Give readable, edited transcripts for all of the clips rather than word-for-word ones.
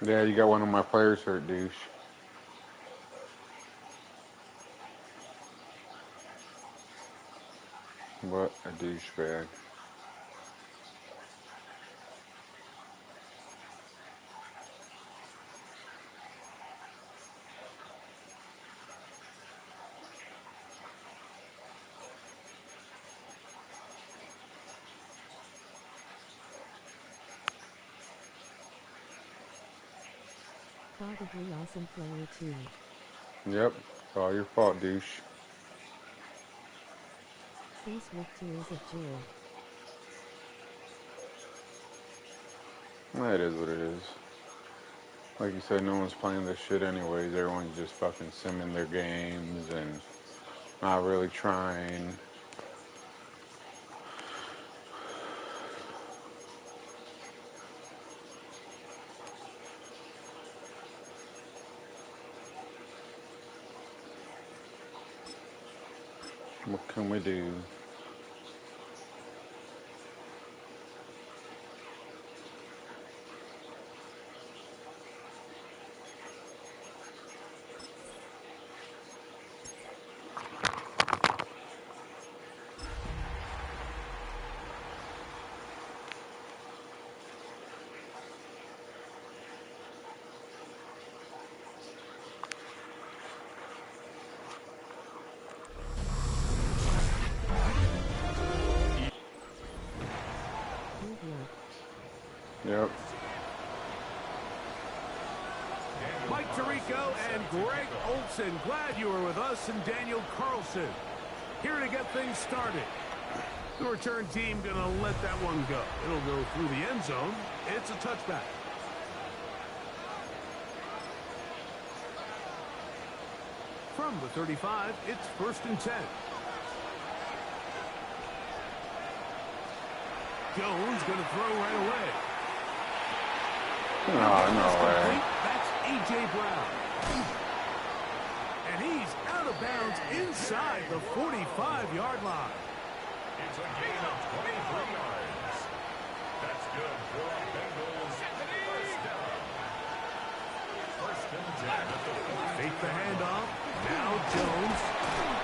Yeah, you got one of my players hurt, douche. What a douchebag. Probably awesome player too. Yep, it's all your fault, douche. Face with tears of joy. That is what it is. Like you said, no one's playing this shit anyways. Everyone's just fucking simming their games and not really trying. What can we do? Yep. Mike Tirico and Greg Olson, glad you were with us, and Daniel Carlson here to get things started. The return team gonna let that one go. It'll go through the end zone. It's a touchback. From the 35, it's 1st and 10. Jones gonna throw right away. Oh, no way. That's A.J. Brown. And he's out of bounds inside the 45-yard line. It's a gain of 23 yards. That's good for a Bengals first down. 1st and 10 at the 40. Fake the handoff. Now Jones.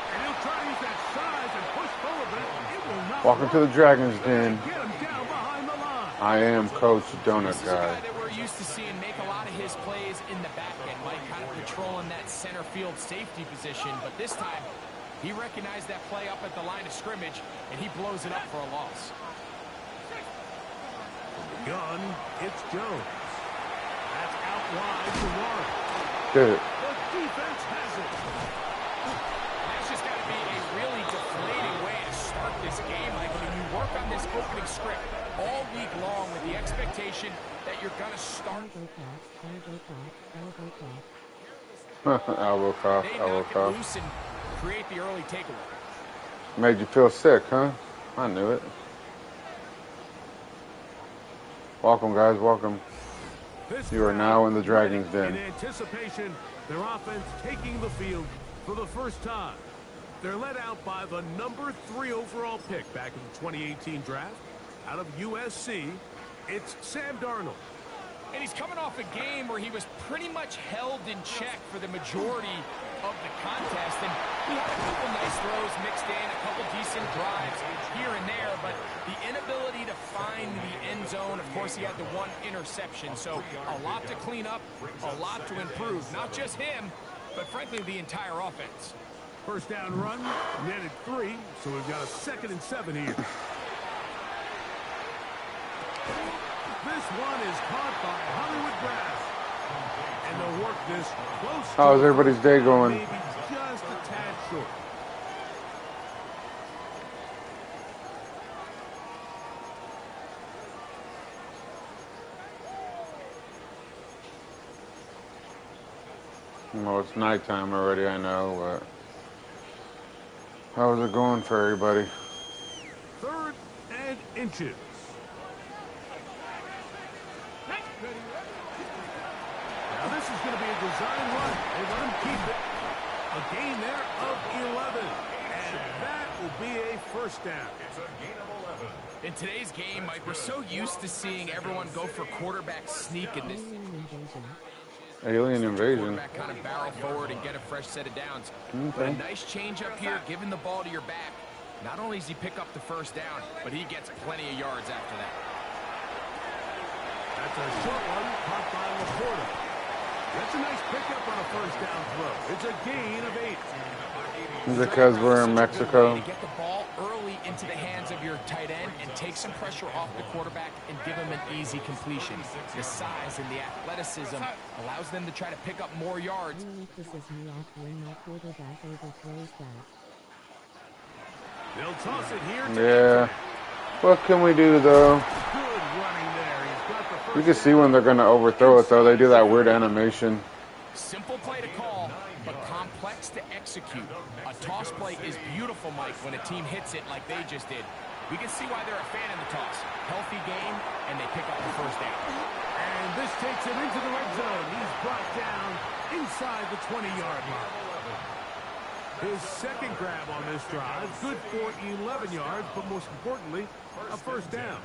And he'll try to use that size and push forward, but it will not Welcome to the Dragon's Den. get him down behind the line. I am Coach Donut This is a Guy. guy that we're used to seeing make a lot of his plays in the back end, Mike, kind of patrolling that center field safety position. But this time, he recognized that play up at the line of scrimmage, and he blows it up for a loss. Gun, it's Jones. That's out wide to Warren. Did it. The defense has it. That's just got to be a really deflating way to start this game. Like, when you work on this opening script all week long with the expectation that you're going to start. Elbow cough, They elbow knock it cough. loose and create the early takeaway. Made you feel sick, huh? I knew it. Welcome, guys, welcome. You are now in the Dragon's Den. In anticipation, their offense taking the field for the first time. They're led out by the number 3 overall pick back in the 2018 draft. Out of USC, it's Sam Darnold. And he's coming off a game where he was pretty much held in check for the majority of the contest. And he had a couple nice throws mixed in, a couple decent drives here and there. But the inability to find the end zone, of course, he had the one interception. So a lot to clean up, a lot to improve. Not just him, but frankly, the entire offense. First down run, netted 3, so we've got a 2nd and 7 here. This one is caught by Hollywood Brass. And they'll work this close. How's everybody's day going? Maybe just a tad short. Well, it's nighttime already, I know, but how's it going for everybody? 3rd and inches. Now this is going to be a design run. They let him keep it. A gain there of 11. And that will be a first down. It's a gain of 11. In today's game, Mike, we're so used to seeing everyone go for quarterback sneak in this. Alien invasion. Alien invasion. Quarterback kind of barrel forward and get a fresh set of downs. Okay. But a nice change up here, giving the ball to your back. Not only does he pick up the first down, but he gets plenty of yards after that. That's a short one, caught by Laporta. That's a nice pickup on a first down throw. It's a gain of 8. Because we're in Mexico. To get the ball early into the hands of your tight end and take some pressure off the quarterback and give him an easy completion. The size and the athleticism allows them to try to pick up more yards. Really pisses me off when my quarterback overthrows that. They'll toss it here to Yeah. What can we do, though? Good running there. He's got the first You can see when they're going to overthrow it, though. They do that weird animation. Simple play to call, but complex to execute. A toss play is beautiful, Mike, when a team hits it like they just did. We can see why they're a fan of the toss. Healthy game, and they pick up the first down. And this takes him into the red zone. He's brought down inside the 20-yard line. His second grab on this drive, good for 11 yards, but most importantly, a first down.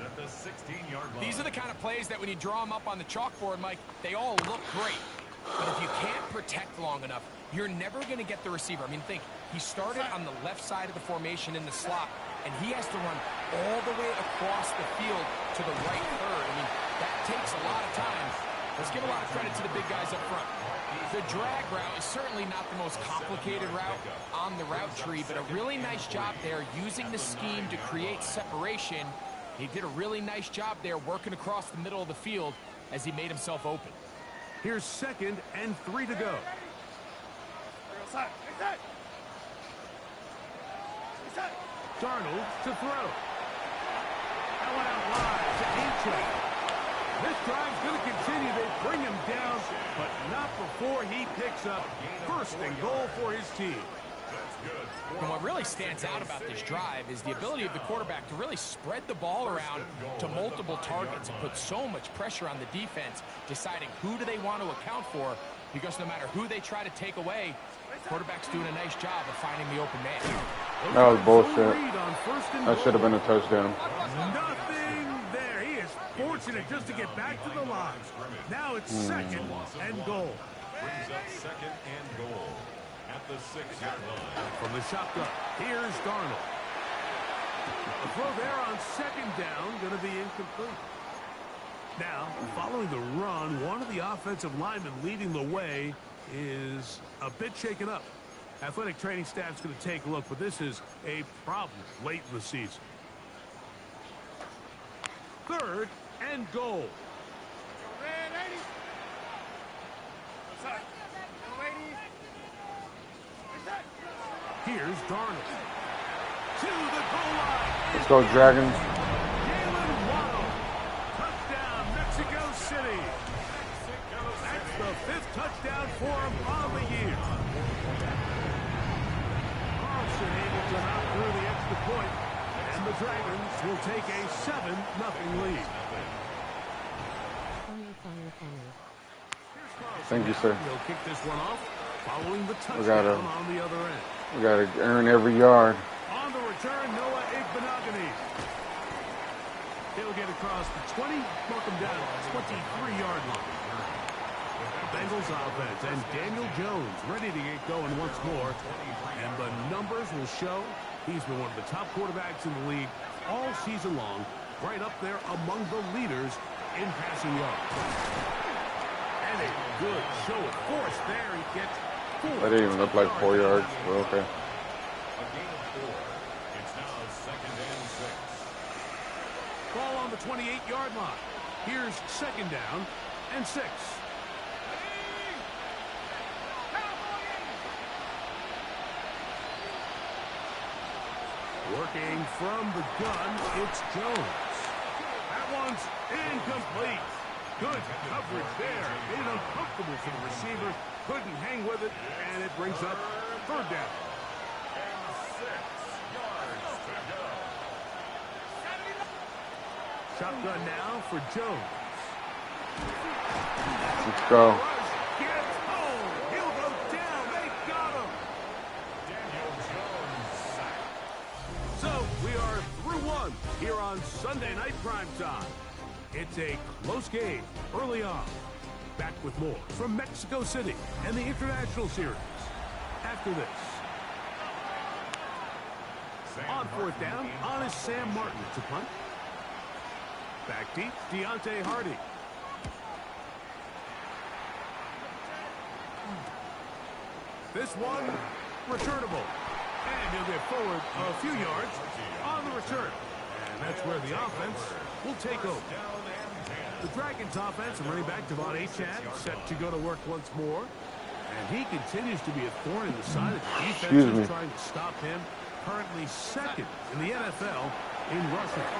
These are the kind of plays that when you draw them up on the chalkboard, Mike, they all look great. But if you can't protect long enough, you're never going to get the receiver. I mean, think, he started on the left side of the formation in the slot, and he has to run all the way across the field to the right third. I mean, that takes a lot of time. Let's give a lot of credit to the big guys up front. The drag route is certainly not the most complicated route on the route tree, but a really nice job there using the scheme to create separation. He did a really nice job there working across the middle of the field as he made himself open. Here's 2nd and 3 to go. Darnold to throw. That went out wide to Achane. This drive's going to continue. They bring him down, but not before he picks up first and goal for his team. And what really stands out about this drive is the ability of the quarterback to really spread the ball around to multiple targets and put so much pressure on the defense, deciding who do they want to account for, because no matter who they try to take away, the quarterback's doing a nice job of finding the open man. That was bullshit. That should have been a touchdown. Nothing there. He is fortunate just to get back to the line. Now it's 2nd and goal. Brings up 2nd and goal at the 6-yard line. From the shotgun, here's Darnold. The throw there on 2nd down, going to be incomplete. Now, following the run, one of the offensive linemen leading the way is a bit shaken up. Athletic training staff's going to take a look, but this is a problem late in the season. 3rd and goal. Here's Darnold. To the goal line. Let's go, Dragons. Jalen Waddle. Touchdown, Mexico City. That's the 5th touchdown for him on the year. Carlson able to knock through the extra point, and the Dragons will take a 7-0 lead. Thank you, sir. He'll kick this one off following the touchdown on the other end. We got to earn every yard. On the return, Noah Igbenogany. He'll get across the 20, mark him down at the 23-yard line. Bengals offense and Daniel Jones ready to get going once more. And the numbers will show he's been one of the top quarterbacks in the league all season long, right up there among the leaders in passing yards. And a good show of force there. He gets 4. That didn't even look like 4 yards, but okay. A gain of 4. It's now 2nd and 6. Ball on the 28-yard line. Here's 2nd down and 6. Working from the gun, it's Jones. That one's incomplete. Good coverage there. Made it uncomfortable for the receiver. Couldn't hang with it, and it brings up 3rd down. And 6 yards to go. Shotgun now for Jones. Let's go. Gets home. He'll go down. They got him. Daniel Jones sacked. So we are through 1. here on Sunday Night Primetime. It's a close game early on. Back with more from Mexico City and the International Series after this. On fourth down, on is Sam Martin to punt. Back deep, Deontay Hardy. This one, returnable. And he'll get forward a few yards on the return. And that's where the offense will take over. The Dragons offense and running back Devon Achane set to go to work once more. And he continues to be a thorn in the side of the defense is trying to stop him. Currently second in the NFL in rushing.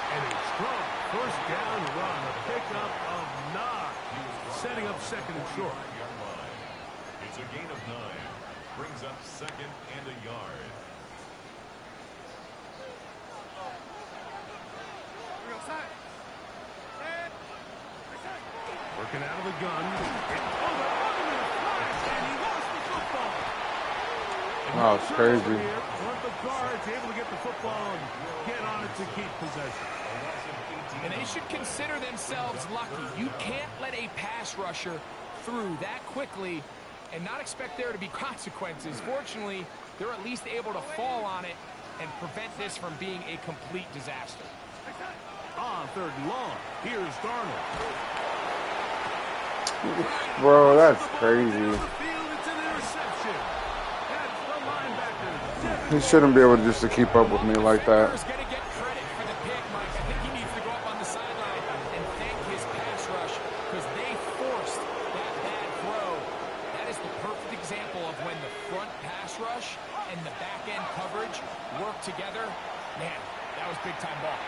And a strong first down run, a pickup of 9, setting up second and short. It's a gain of 9. Brings up second and a yard. Working out of the gun. And he lost the football. Oh, it's crazy. One of the guards able to get the football and get on it to keep possession. And they should consider themselves lucky. You can't let a pass rusher through that quickly and not expect there to be consequences. Fortunately, they're at least able to fall on it and prevent this from being a complete disaster. On third and long, here's Darnold. Bro, that's crazy. He shouldn't be able just to keep up with me like that. He's going to get credit for the pick, Mike. I think he needs to go up on the sideline and thank his pass rush because they forced that bad throw. That is the perfect example of when the front pass rush and the back end coverage work together. Man, that was big time ball.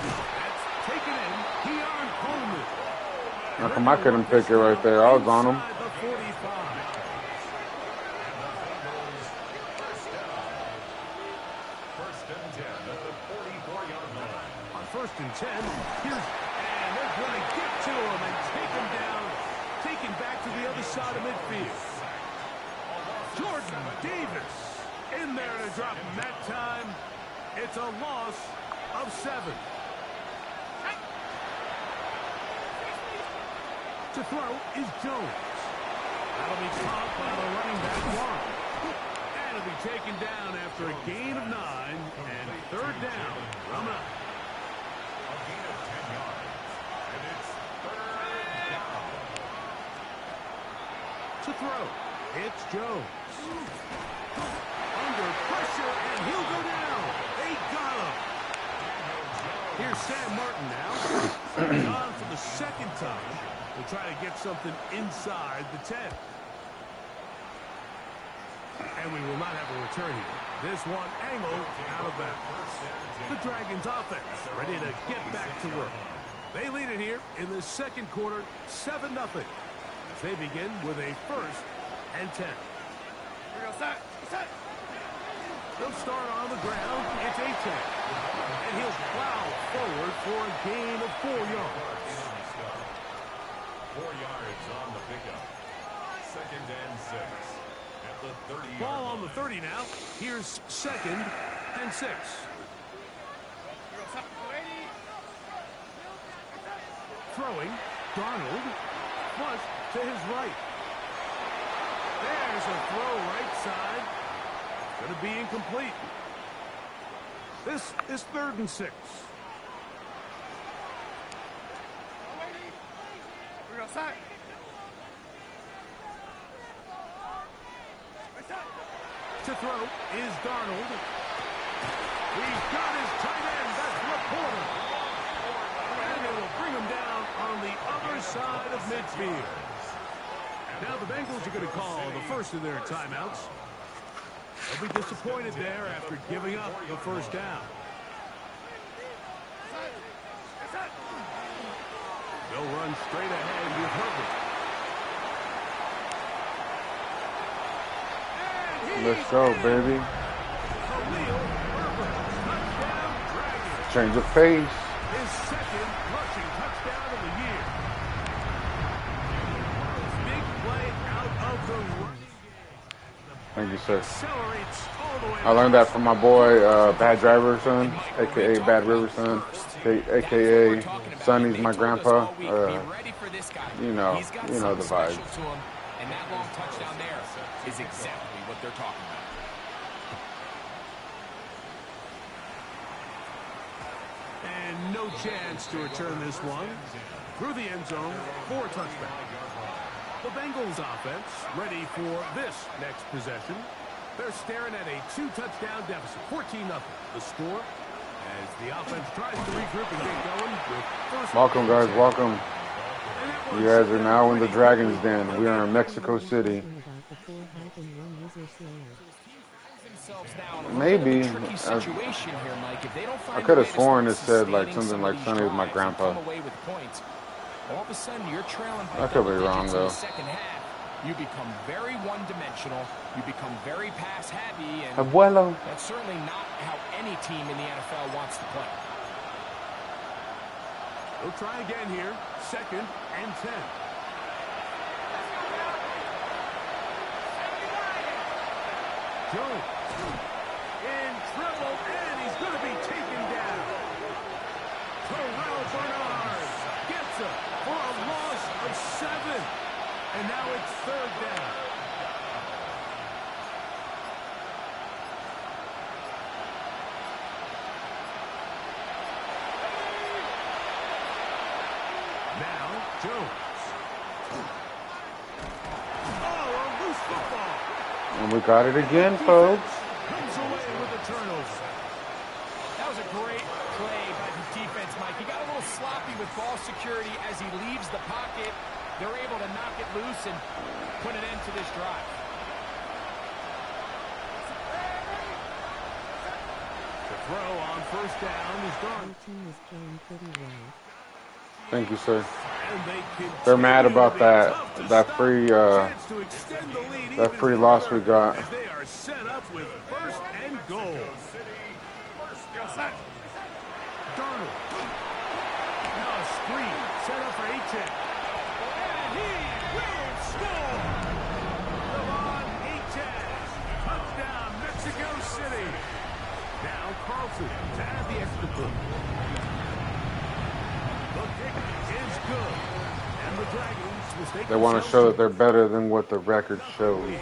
That's taken in. Keon Coleman. How come I couldn't pick it right there? I was on him. First and 10. Here's, and they're going to get to him and take him down. Taken back to the other side of midfield. Jordan Davis in there to drop him that time. It's a loss of 7. To throw is Jones. That'll be caught by the running back one. And it'll be taken down after a gain of 9 and third down from 9. A gain of 10 yards. And it's third down. To throw, it's Jones. Under pressure, and he'll go down. They got him. Here's Sam Martin now. On for the second time. We'll try to get something inside the 10. And we will not have a return here. This one angled out of bounds. The Dragons offense ready to get back to work. They lead it here in the second quarter, 7-0. As they begin with a first and 10. They'll start on the ground. It's Achane. And he'll plow forward for a gain of 4 yards. 4 yards on the pickup. Second and 6. At the 30-yard Ball on the 30 now. Here's second and 6. Throwing, Darnold, flush to his right. There's a throw right side. Going to be incomplete. This is 3rd and 6. To throw is Darnold. He's got his tight end. That's Laporta. And it will bring him down on the other side of midfield. Now the Bengals are going to call the first of their timeouts. They'll be disappointed there after giving up the first down. They'll run straight ahead with Herbert. Let's go, baby. Change of pace. His second rushing touchdown of the year. Big play out of the running game. Thank you, sir. Accelerates all I learned that from my boy, Bad Driver Son, aka Bad River Son, aka Sonny's my grandpa. You know the vibes. And that long touchdown there is exactly what they're talking about. And no chance to return this one. Through the end zone for a touchback. The Bengals offense ready for this next possession. They're staring at a 2-touchdown deficit, 14-0. The score as the offense tries to regroup and get going with first. Welcome, guys. Welcome. You guys are now in the Dragon's Den. We are in Mexico City. Maybe. I could have sworn it said like something like Sonny was my grandpa. All of a sudden, you're trailing by I could be double wrong, digits in though. the second half. You become very one-dimensional. You become very pass-heavy, and Abuelo. that's certainly not how any team in the NFL wants to play. We'll try again here. 2nd and 10. Jones in trouble, and he's going to be taken down. Terrell Bernard gets it for a loss of 7. And now it's 3rd down. Now, Jones. Oh, a loose football. And we got it again, folks. Comes away with a turnover. That was a great play by the defense, Mike. He got a little sloppy with ball security as he leaves the pocket. They're able to knock it loose and put an end to this drive. The throw on 1st down is gone. Thank you, sir. And they They're mad about continue to be that tough to that stop. free Chance to extend the lead that even free loss we got. as they are set up with 1st and goal. Darnold. Now a screen set up for A-10. And he will score. Devon A-10. Touchdown, Mexico City. Now Carlson to add the extra point. The kick is good. And the Dragons will take They want to show that they're better than what the record shows.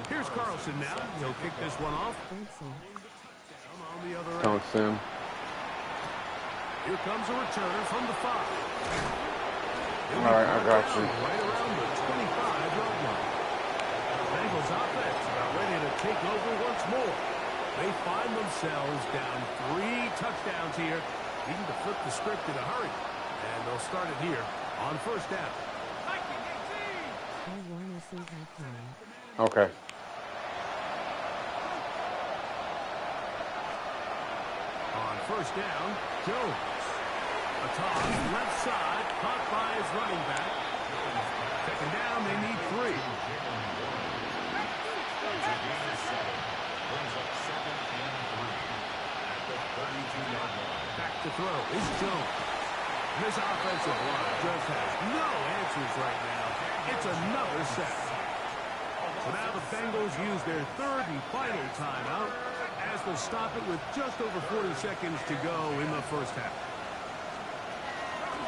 Here's Carlson now. He'll kick this one off. On the other end. Don't sim. Here comes a returner from the 5. All right, I got you. Right around the 25-yard line. Bengals offense about ready to take over once more. They find themselves down 3 touchdowns here, needing to flip the script in a hurry. And they'll start it here on 1st down. Okay. On 1st down, Jones. A toss left side, caught by his running back. 2nd down, they need 3. Back to throw is Jones. This offensive line just has no answers right now. It's another sack. So now the Bengals use their 3rd and final timeout as they'll stop it with just over 40 seconds to go in the 1st half.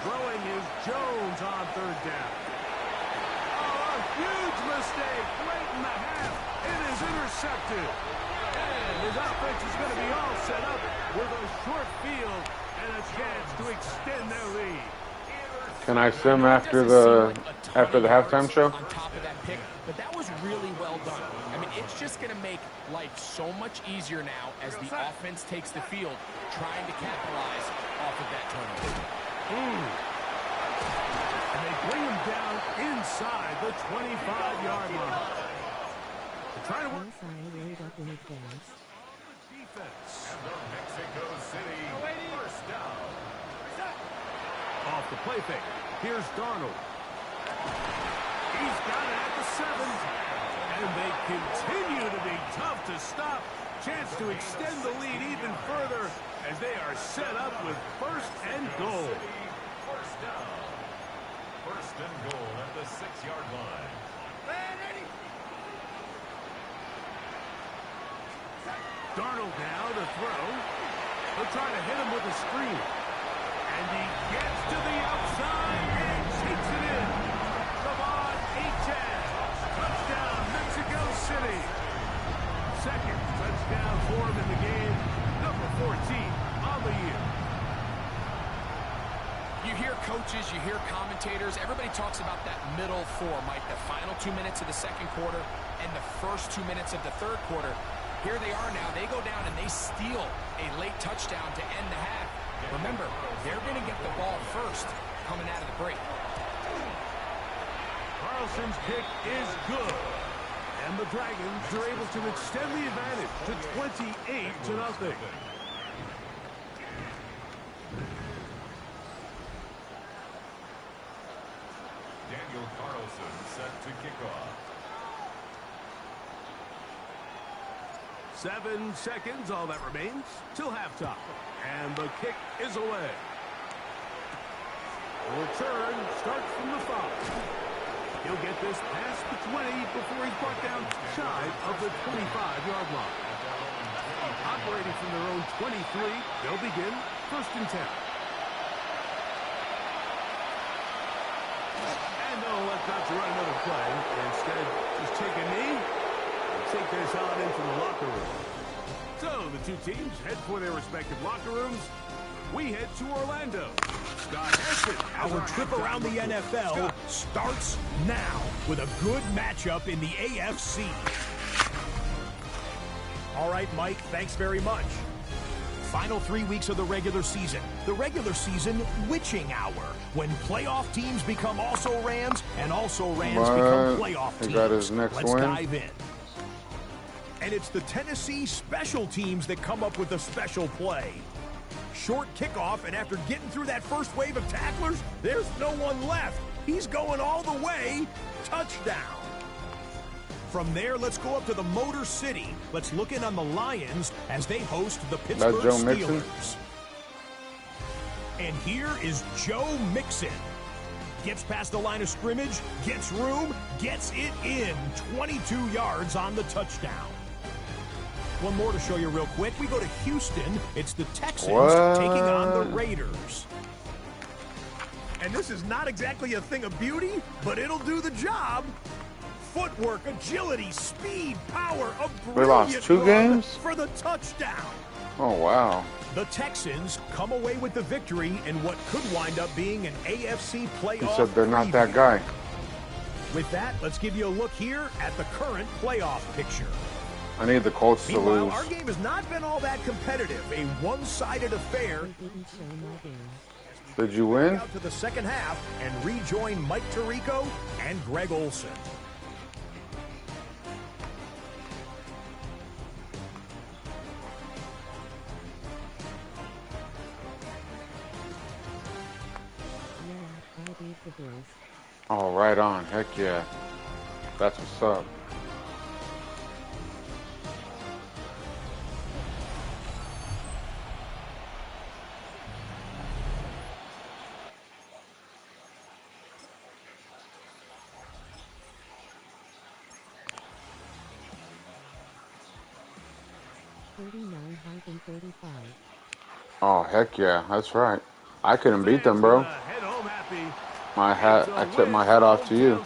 Throwing is Jones on 3rd down. Oh, a huge mistake late in the half. It is intercepted. And his offense is going to be all set up with a short field and a chance to extend their lead. Can I sim after the halftime show? On top of that pick, but that was really well done. I mean, it's just going to make life so much easier now as the offense takes the field, trying to capitalize off of that turnover. And they bring him down inside the 25-yard line. They're trying to work defense. Mexico City 1st down. Off the play fake. Here's Darnold. He's got it at the 7. And they continue to be tough to stop. Chance to extend the lead even further as they are set up with 1st and goal. 1st down. 1st and goal at the 6-yard line. Darnold now to throw. They'll try to hit him with a screen. And he gets to the outside and takes it in. Devon Achane. Touchdown, Mexico City. Second touchdown for him in the game. Number 14 on the year. You hear coaches, you hear commentators, everybody talks about that middle four, Mike, the final 2 minutes of the second quarter and the first 2 minutes of the third quarter. Here they are now. They go down and they steal a late touchdown to end the half. Remember, they're going to get the ball first coming out of the break. Carlson's kick is good. And the Dragons are able to extend the advantage to 28-0. Daniel Carlson set to kick off. 7 seconds, all that remains, till halftime. And the kick is away. The return starts from the 5. He'll get this past the 20 before he's brought down shy of the 25-yard line. Operating from their own 23, they'll begin 1st and 10. And they'll elect not to run another play. Instead, just take a knee and take this on into the locker room. So the two teams head for their respective locker rooms. We head to Orlando. Scott Essen. Our trip around the NFL starts now with a good matchup in the AFC. All right, Mike, thanks very much. Final 3 weeks of the regular season. The regular season witching hour, when playoff teams become also-rans and also-rans become playoff teams. He got his next Let's win. dive in. And it's the Tennessee special teams that come up with a special play. Short kickoff, and after getting through that first wave of tacklers, there's no one left. He's going all the way. Touchdown. From there, let's go up to the Motor City. Let's look in on the Lions as they host the Pittsburgh Joe Mixon? Steelers. And here is Joe Mixon. Gets past the line of scrimmage, gets room, gets it in. 22 yards on the touchdown. One more to show you real quick. We go to Houston. It's the Texans taking on the Raiders. And this is not exactly a thing of beauty, but it'll do the job. Footwork, agility, speed, power, a brilliant lost 2 run games? for the touchdown. Oh, wow. The Texans come away with the victory in what could wind up being an AFC playoff. He said they're not preview. that guy. With that, let's give you a look here at the current playoff picture. I need the Colts to Meanwhile, lose. our game has not been all that competitive. A one-sided affair. I didn't show my game. Did you win? Out to the second half and rejoin Mike Tirico and Greg Olson. Yeah, I beat the Bills. Oh, right on. Heck yeah. That's what's up. Oh, heck yeah. That's right. I couldn't beat them, bro. Head home happy. I tip my hat off to you.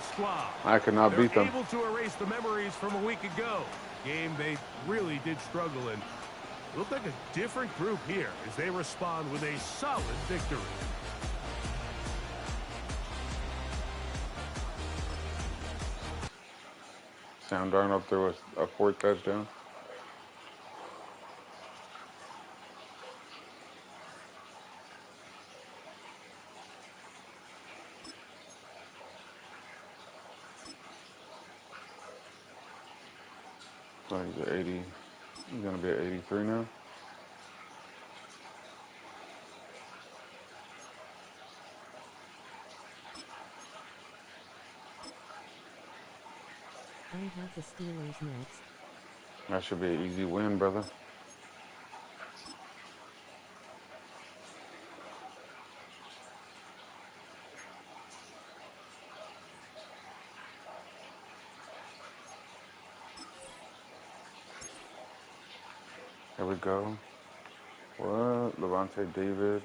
I could not beat them. Able to erase the memories from a week ago. Game they really did struggle in. Looked like a different group here as they respond with a solid victory. Sam Darnold threw a 4th touchdown. So he's at 80. He's gonna be at 83 now. I have the Steelers next. That should be an easy win, brother. Here we go. What? Levante David.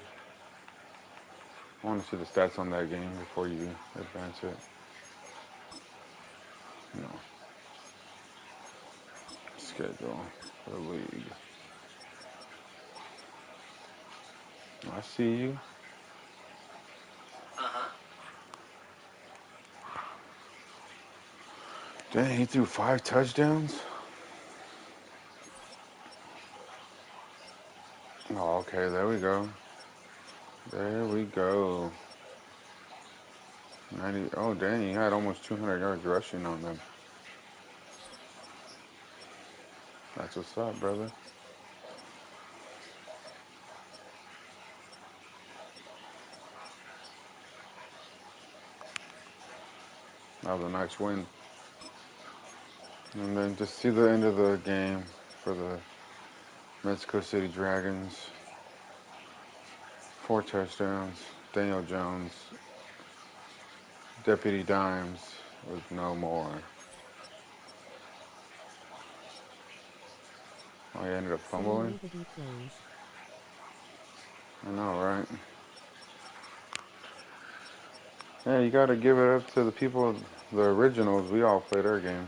I want to see the stats on that game before you advance it. No. Schedule for the league. I see you. Dang, he threw 5 touchdowns? Oh, okay, there we go. There we go. 90. Oh, dang, he had almost 200 yards rushing on them. That's what's up, brother. That was a nice win. And then just see the end of the game for the Mexico City Dragons. 4 touchdowns. Daniel Jones. Deputy Dimes with no more. Oh, he ended up fumbling? Nobody plays. I know, right? Yeah, you gotta give it up to the people, the originals. We all played our game.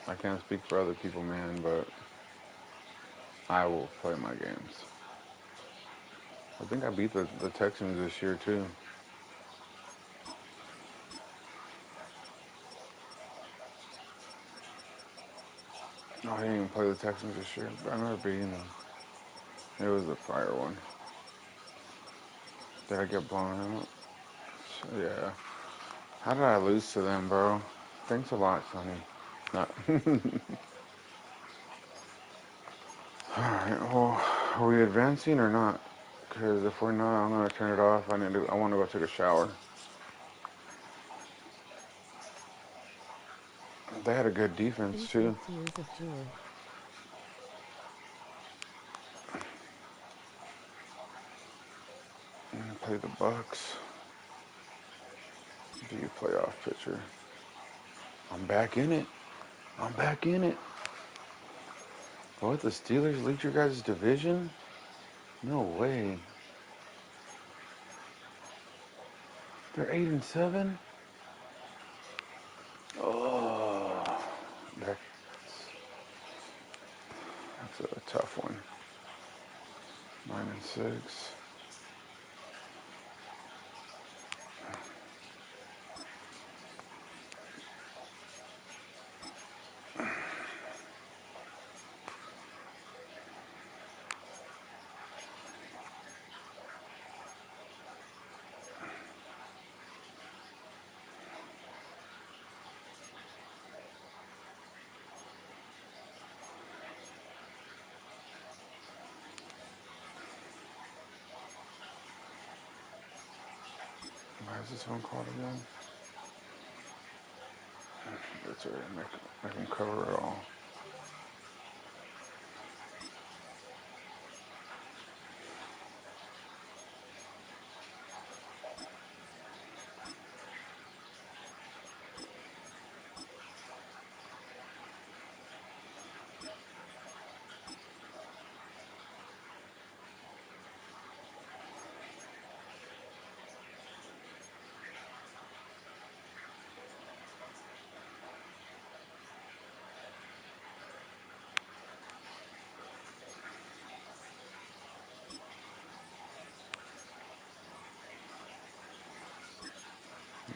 I can't speak for other people, man, but I will play my games. I think I beat the Texans this year, too. No, I didn't even play the Texans this year, but I remember beating them. It was a fire one. Did I get blown out? Yeah. How did I lose to them, bro? Thanks a lot, Sonny. No. Alright, well, are we advancing or not? Because if we're not, I'm gonna turn it off. I want to go take a shower. They had a good defense, too. Instant tears of joy. Play the Bucks. Do you playoff pitcher? I'm back in it. I'm back in it. What? The Steelers lead your guys' division? No way. They're 8-7. Oh, that's a tough one. 9-6. Why is this one called again? That's alright. I can cover it all.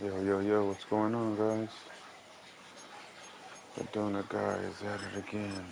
Yo, yo, yo, what's going on, guys? The donut guy is at it again.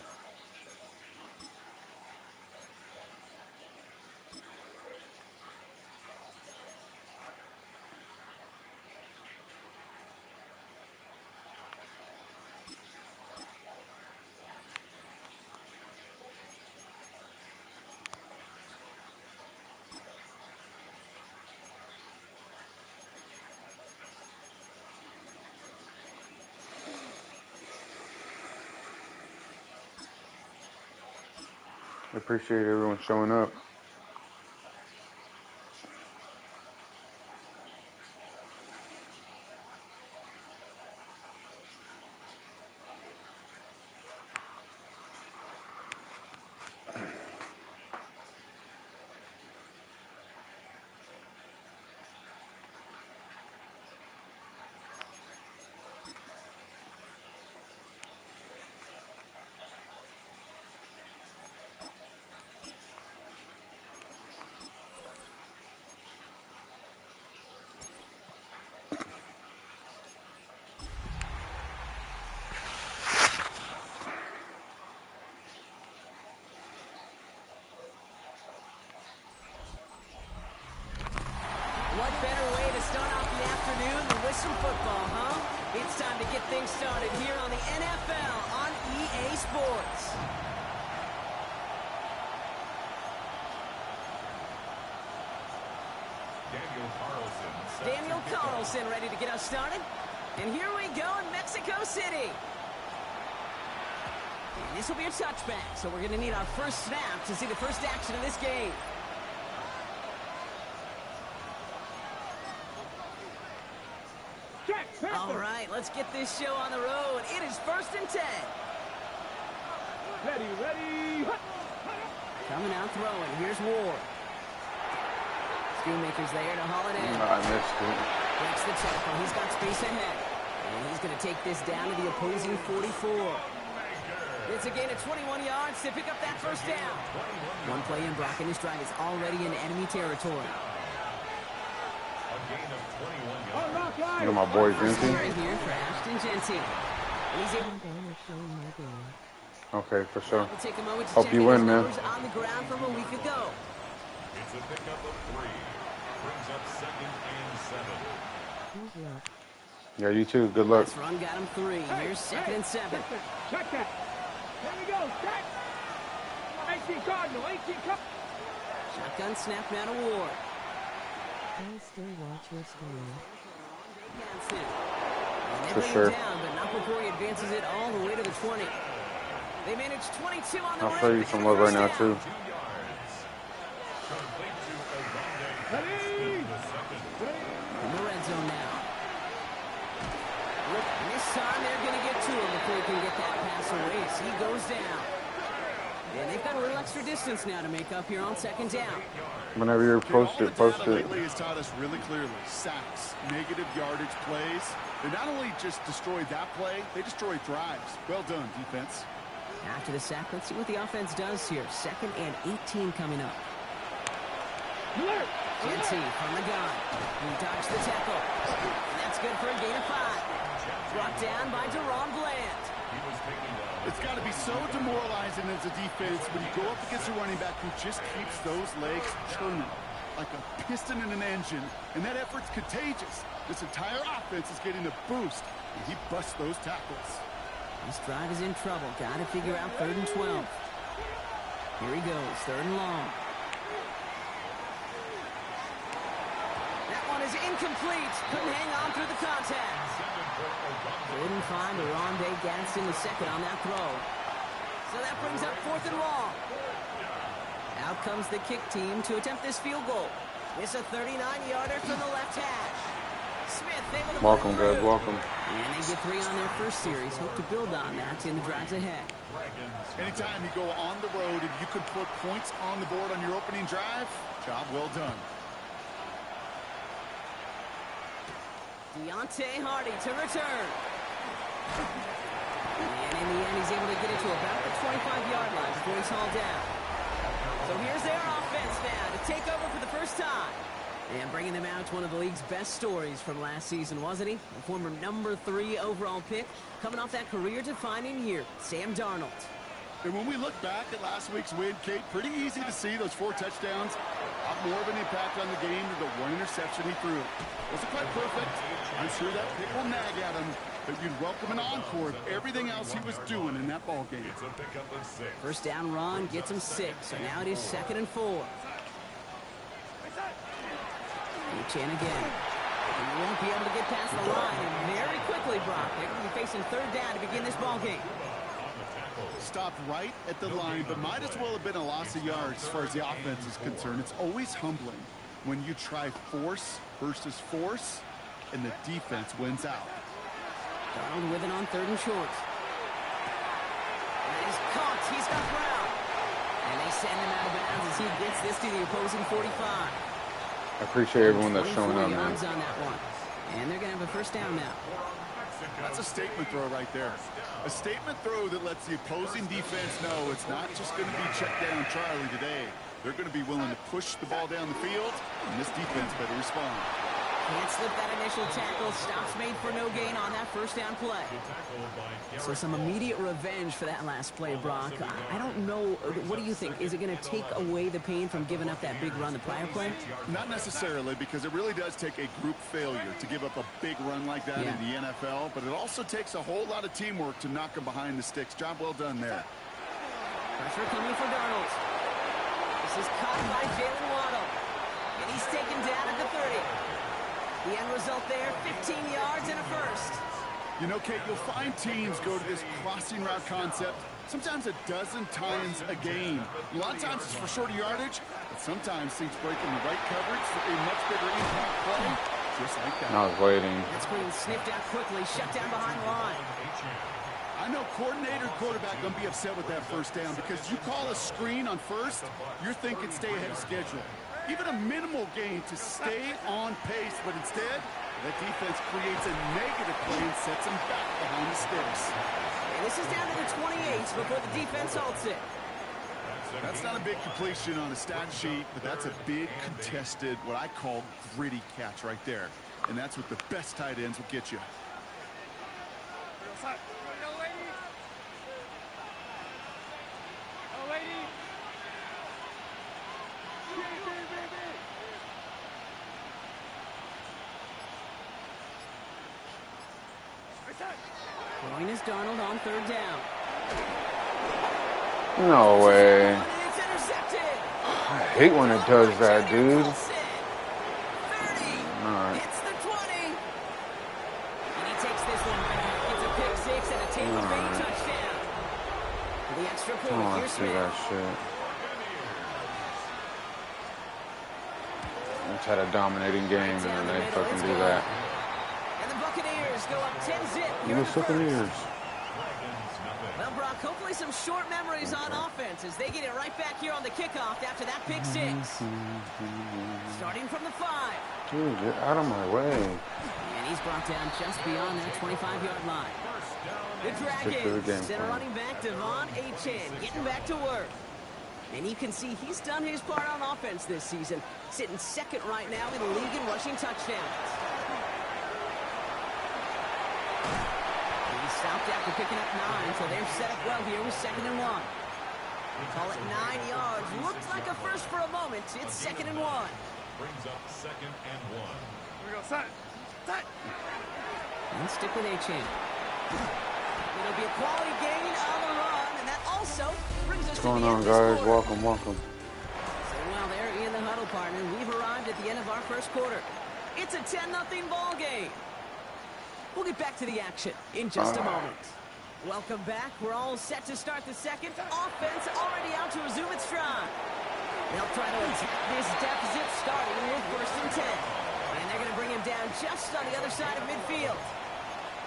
I appreciate everyone showing up. better way to start off the afternoon than with some football, huh? It's time to get things started here on the NFL on EA Sports. Daniel Carlson ready to get us started. And here we go in Mexico City. And this will be a touchback, so we're going to need our first snap to see the first action of this game. All right, let's get this show on the road. It is 1st and 10. Ready. Coming out throwing. Here's Ward. Schoonmaker's there to haul it in. I missed it. Breaks the tackle. He's got space ahead. And he's going to take this down to the opposing 44. It's a gain of 21 yards to pick up that first down. One play in Brock, and his drive is already in enemy territory. You know my boy Genty? Right here for Ashton Genty. And he's able Okay, for sure. to take a moment to Hope check you in win, his man. numbers on the ground from a week ago. It's a pickup of 3. Brings up 2nd and 7. Yeah, you too. Good luck. This run got him 3. Here's 2nd and 7. Check that. There we go. Check. 18 Cardinal. 18 Cardinal. Shotgun snap now to Ward. I still watch your screen. Against him. And they For bring sure. him down, but not before he advances it all the way to the 20. They managed 22 on the I'll rim. show you some love right now too. 2 yards. Complete to Olande. Ready. In the red zone now. And this time they're going to get to him before he can get that pass away as he goes down. And they've got a little extra distance now to make up here on 2nd down. Whenever you're posted, post it. Lately has taught us really clearly sacks, negative yardage plays. They not only just destroyed that play, they destroyed drives. Well done, defense. After the sack, let's see what the offense does here. 2nd and 18 coming up. Genty from the gun. He dodged the tackle. And that's good for a gain of 5. Brought down by Deron Bland. It's got to be so demoralizing as a defense when you go up against a running back who just keeps those legs churning like a piston in an engine, and that effort's contagious. This entire offense is getting a boost, and he busts those tackles. This drive is in trouble. Got to figure out 3rd and 12. Here he goes, 3rd and long. That one is incomplete. Couldn't hang on through the contact. Couldn't find Oronde Gadsden the second on that throw. So that brings up 4th and long. Out comes the kick team to attempt this field goal. It's a 39-yarder from the left hash. Smith able to Welcome, put it guys. through. Welcome. And they get 3 on their first series. Hope to build on that in the drives ahead. Anytime you go on the road and you can put points on the board on your opening drive, job well done. Deontay Hardy to return. And in the end, he's able to get it to about the 25-yard line before he's hauled down. So here's their offense now to take over for the first time. And bringing them out, one of the league's best stories from last season, wasn't he? A former number 3 overall pick, coming off that career-defining year, Sam Darnold. And when we look back at last week's win, Kate, pretty easy to see those 4 touchdowns. A lot more of an impact on the game than the 1 interception he threw. Wasn't quite perfect. I'm sure that pick will nag at him, but you'd welcome an encore of everything else he was doing in that ball game. It's a pickup of 6. First down run gets him 6, so now it is 2nd and 4. Reach in again. And he won't be able to get past the line, and very quickly, Brock, they're going to be facing 3rd down to begin this ball game. Stopped right at the line, but might as well have been a loss of yards as far as the offense is concerned. It's always humbling when you try force versus force, and the defense wins out. Darnold with it on 3rd and short. And he's caught. He's got Brown. And they send him out of bounds as he gets this to the opposing 45. I appreciate everyone that's showing up, 24 man. yards on that one. And they're going to have a first down now. That's a statement throw right there. A statement throw that lets the opposing defense know it's not just going to be check down Charlie today. They're going to be willing to push the ball down the field, and this defense better respond. Can't slip that initial tackle. Stops made for no gain on that first down play. So some immediate revenge for that last play, Brock. I don't know. What do you think? Is it going to take away the pain from giving up that big run the prior play? Not necessarily, because it really does take a group failure to give up a big run like that in the NFL, but it also takes a whole lot of teamwork to knock them behind the sticks. Job well done there. Pressure coming for Darnold. This is caught by Jalen Waddle. And he's taken down at the 30. The end result there, 15 yards and a first. You know, Kate, you'll find teams go to this crossing route concept sometimes a dozen times a game. A lot of times it's for shorter yardage, but sometimes things break in the right coverage for a much bigger impact play, just like that. I was waiting. That screen sniffed out quickly, shut down behind the line. I know coordinator and quarterback going to be upset with that first down because you call a screen on first, you're thinking stay ahead of schedule. Even a minimal gain to stay on pace, but instead, that defense creates a negative play and sets them back behind the sticks. And this is down to the 28 before the defense halts it. That's not a big completion on a stat sheet, but that's a big contested, what I call gritty catch right there. And that's what the best tight ends will get you. Throwing is Darnold on third down. No way. It's intercepted. I hate when it does that, dude. 30. Alright. It's the 20. And he takes this one back. It's a pick six and a Tampa Bay touchdown. The extra I point. want to Here's see Smith. that shit. Let's had a dominating game and then they fucking do that. And the Buccaneers go up 10-zip. You the Buccaneers. Well, Brock, hopefully some short memories on offense as they get it right back here on the kickoff after that pick six. Starting from the 5. Dude, get out of my way. And he's brought down just beyond that 25-yard line. The Dragons send a running back, Devon Achane, getting back to work. And you can see he's done his part on offense this season, sitting second right now in the league in rushing touchdowns. He stopped after picking up 9, so they're set up well here with 2nd and 1. Call it 9 yards. Looked like a first for a moment. It's 2nd and 1. Brings up 2nd and 1. Here we go, set. And stick with Achane. It'll be a quality gain on the run, and that also brings us What's to going the on, end of this guys? quarter. Welcome. So while they're in the huddle, partner, we've arrived at the end of our first quarter. It's a 10-0 ball game. We'll get back to the action in just a moment. Welcome back. We're all set to start the second. Offense already out to resume its stride. They'll try to attack this deficit starting with 1st and 10. And they're going to bring him down just on the other side of midfield.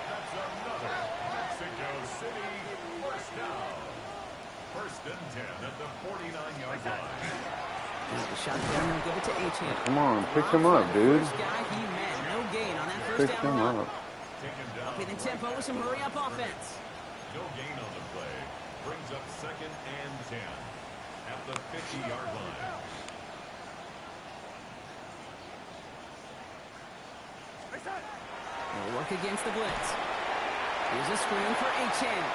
That's another Mexico City first down. 1st and 10 at the 49-yard line. Here's the shotgun. They'll give it to Achane. Come on, pick him up, dude. First guy he met. No gain on that first Pick down him run. up. Taken down. Upping the tempo with some hurry-up offense. No gain on the play. Brings up 2nd and 10 at the 50-yard line. They'll work against the blitz. Here's a screen for Achane.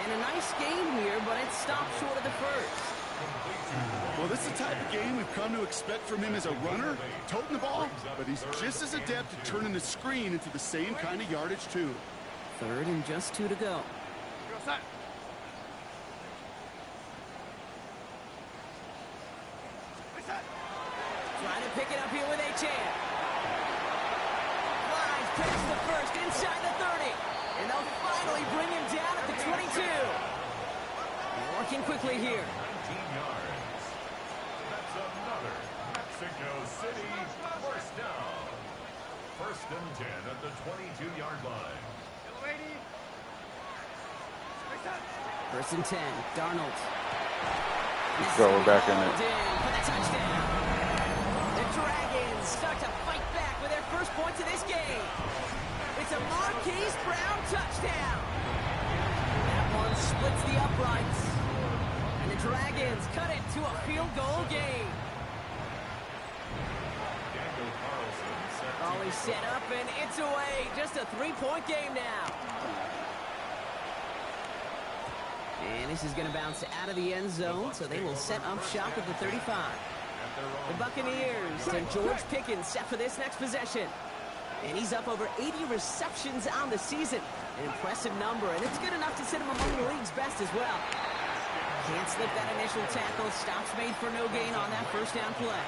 And a nice game here, but it stopped short of the first. Well, this is the type of game we've come to expect from him as a runner, toting the ball, but he's just as adept at turning the screen into the same kind of yardage, too. 3rd and just 2 to go. Trying to pick it up here with Achane. Flies past the first inside the 30. And they'll finally bring him down at the 22. Working quickly here. 19 yards. That's another Mexico City first down. 1st and 10 at the 22-yard line. 1st and 10. Darnold. Let's go, we're back in it. For the touchdown. The Dragons start to fight back with their first points of this game. It's a Marquise Brown touchdown. That one splits the uprights. And the Dragons cut it to a field goal game. Daniel He's set up, and it's away. Just a three-point game now. And this is going to bounce out of the end zone, so they will set up shop at the 35. The Buccaneers and George Pickens set for this next possession. And he's up over 80 receptions on the season. An impressive number, and it's good enough to sit him among the league's best as well. Can't slip that initial tackle. Stops made for no gain on that first down play.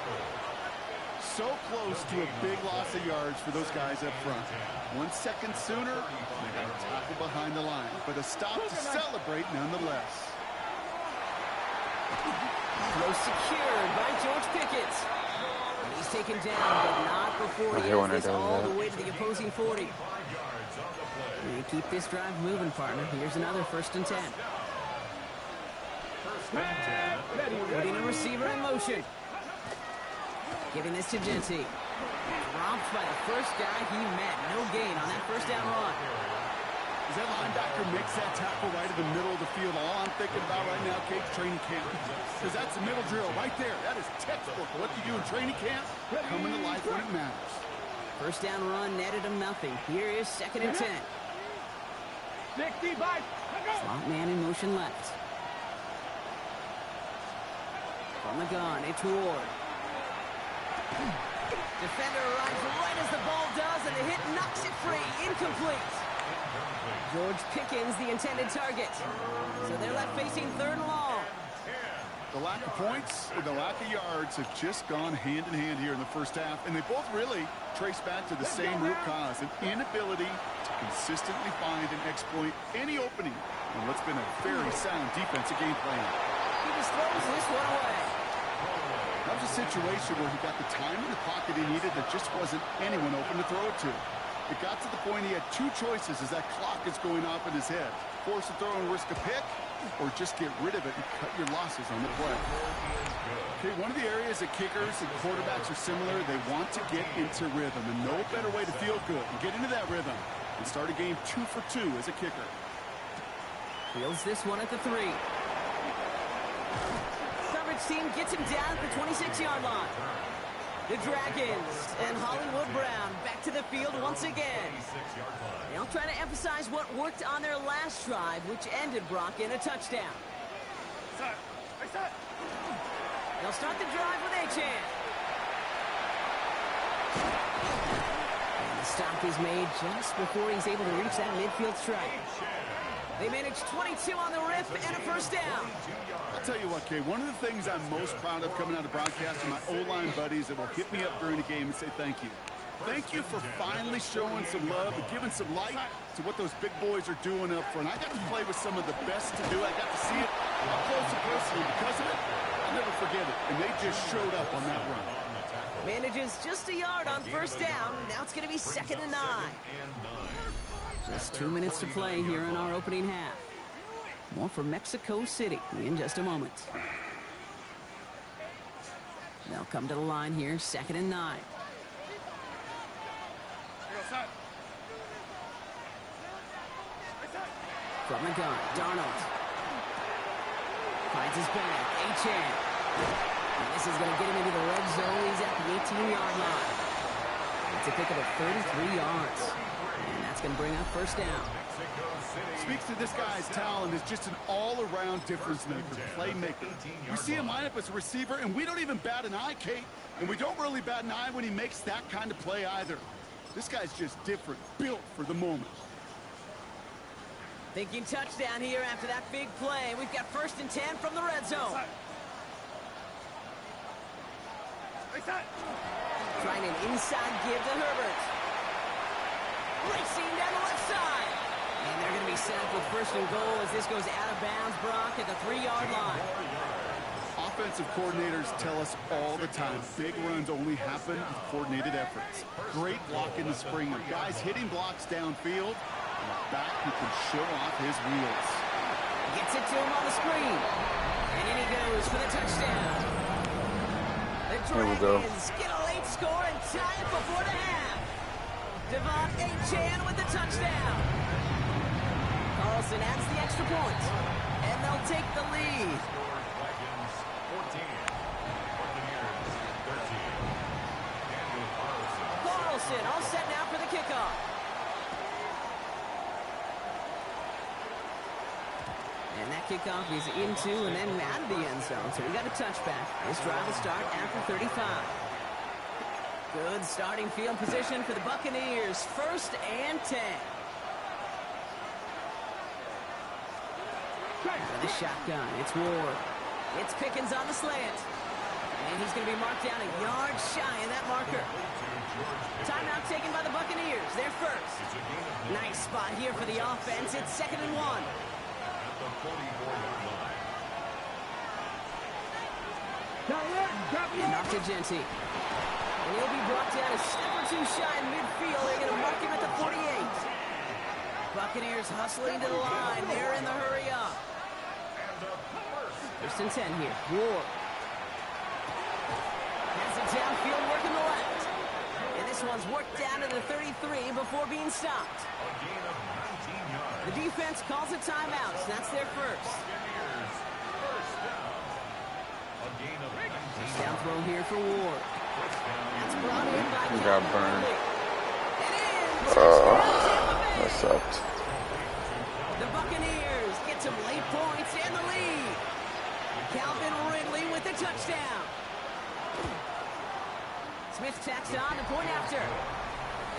So close to a big loss of yards for those guys up front. 1 second sooner, they got a tackle behind the line. But a stop to celebrate nonetheless. Throw secured by George Pickens. And he's taken down, but not before he gets this all the way to the opposing 40. We keep this drive moving, partner. Here's another 1st and 10. Putting a receiver in motion. Giving this to Genty. Dropped by the first guy he met. No gain on that first down run. As that linebacker makes that tackle right in the middle of the field, all I'm thinking about right now, Kate, training camp. Because that's the middle drill right there. That is textbook. What you do in training camp, coming to life when it matters. First down run netted him nothing. Here is 2nd and 10. 65. Slot man in motion left. From the gun, it's Ward. Defender arrives right as the ball does, and the hit knocks it free. Incomplete. George Pickens, the intended target. So they're left facing 3rd and long. The lack of points and the lack of yards have just gone hand in hand here in the first half, and they both really trace back to the same root cause, an inability to consistently find and exploit any opening in what's been a very sound defensive game plan. He just throws this one away. That was a situation where he got the time in the pocket he needed. There just wasn't anyone open to throw it to. It got to the point he had 2 choices as that clock is going off in his head. Force a throw and risk a pick, or just get rid of it and cut your losses on the play. Okay, one of the areas that kickers and quarterbacks are similar, they want to get into rhythm, and no better way to feel good and get into that rhythm and start a game 2 for 2 as a kicker. Fields this one at the 3. Coverage team gets him down at the 26-yard line. The Dragons and Hollywood Brown back to the field once again. They'll try to emphasize what worked on their last drive, which ended Brock in a touchdown. They'll start the drive with Achane. And the stop is made just before he's able to reach that midfield strike. They managed 22 on the rip and a first down. I'll tell you what, Kay, one of the things I'm most proud of coming out of broadcast are my O-line buddies that will hit me up during the game and say thank you. Thank you for finally showing some love and giving some light to what those big boys are doing up front. I got to play with some of the best to do. I got to see it up close and personal. Because of it, I'll never forget it. And they just showed up on that run. Manages just a yard on first down. Now it's going to be 2nd and 9. Just 2 minutes to play here in our opening half. More for Mexico City in just a moment. They'll come to the line here, 2nd and 9. From the gun, Darnold. Finds his back, Achane. And this is going to get him into the red zone. He's at the 18-yard line. It's a pick of 33 yards. And that's going to bring up first down. Speaks to this guy's talent as just an all-around difference maker, playmaker. We see him line up as a receiver, and we don't even bat an eye, Kate. And we don't really bat an eye when he makes that kind of play either. This guy's just different, built for the moment. Thinking touchdown here after that big play. We've got 1st and 10 from the red zone. Trying an inside give to Herbert. Racing down the left side. And they're going to be set up with 1st and goal as this goes out of bounds, Brock, at the 3-yard line. Offensive coordinators tell us all the time, big runs only happen with coordinated efforts. Great block in the spring. Guys hitting blocks downfield, and a back who can show off his wheels. Gets it to him on the screen. And in he goes for the touchdown. The Dragons get a late score and tie it before the half. Devon Achane with the touchdown. Carlson adds the extra point. And they'll take the lead. formation. All set now for the kickoff. And that kickoff is into and then out of the end zone. So we got a touchback. This drive will start after 35. Good starting field position for the Buccaneers. 1st and 10. For the shotgun, it's Ward. It's Pickens on the slant. And he's going to be marked down a yard shy of that marker. Timeout taken by the Buccaneers. They're first. Nice spot here for the offense. It's 2nd and 1. And off to Genty. And he'll be brought down a step or two shy in midfield. They're going to mark him at the 48. Buccaneers hustling to the line. They're in the hurry up. 1st and 10 here. Ward. Has it downfield, working the left. And this one's worked down to the 33 before being stopped. The defense calls a timeout. So that's their first. First down throw here for Ward. That's brought in by He got burned. That sucked. The Buccaneers get some late points and the lead. Calvin Ridley with the touchdown. Smith tacks on the point after.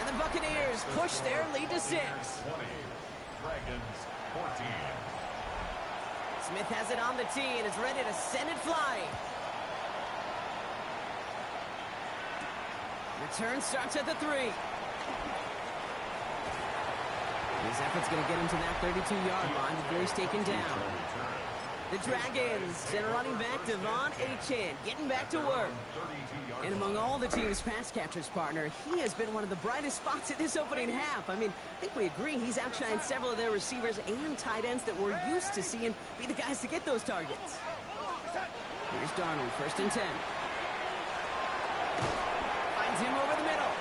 And the Buccaneers push their lead to 6. Dragons 14. Smith has it on the tee and is ready to send it flying. Return starts at the 3. His effort's going to get him to that 32-yard line before he's taken down. The Dragons and running back Devon Achane getting back to work. And among all the team's pass catchers, partner, he has been one of the brightest spots in this opening half. I mean, I think we agree he's outshined several of their receivers and tight ends that we're used to seeing be the guys to get those targets. Here's Darnold, 1st and 10. Finds him over the middle.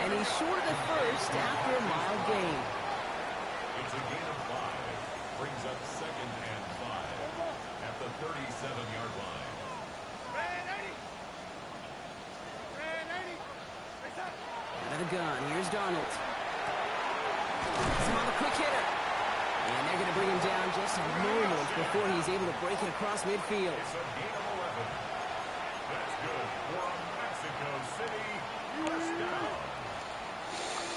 And he's short of the first after a mild gain. It's a gain of 5. Brings up 2nd and 5 at the 37-yard line. Out of the gun, here's Darnold. He's on the quick hitter. And they're going to bring him down just a moment before he's able to break it across midfield. It's a gain of 11. That's good for Mexico City. First down.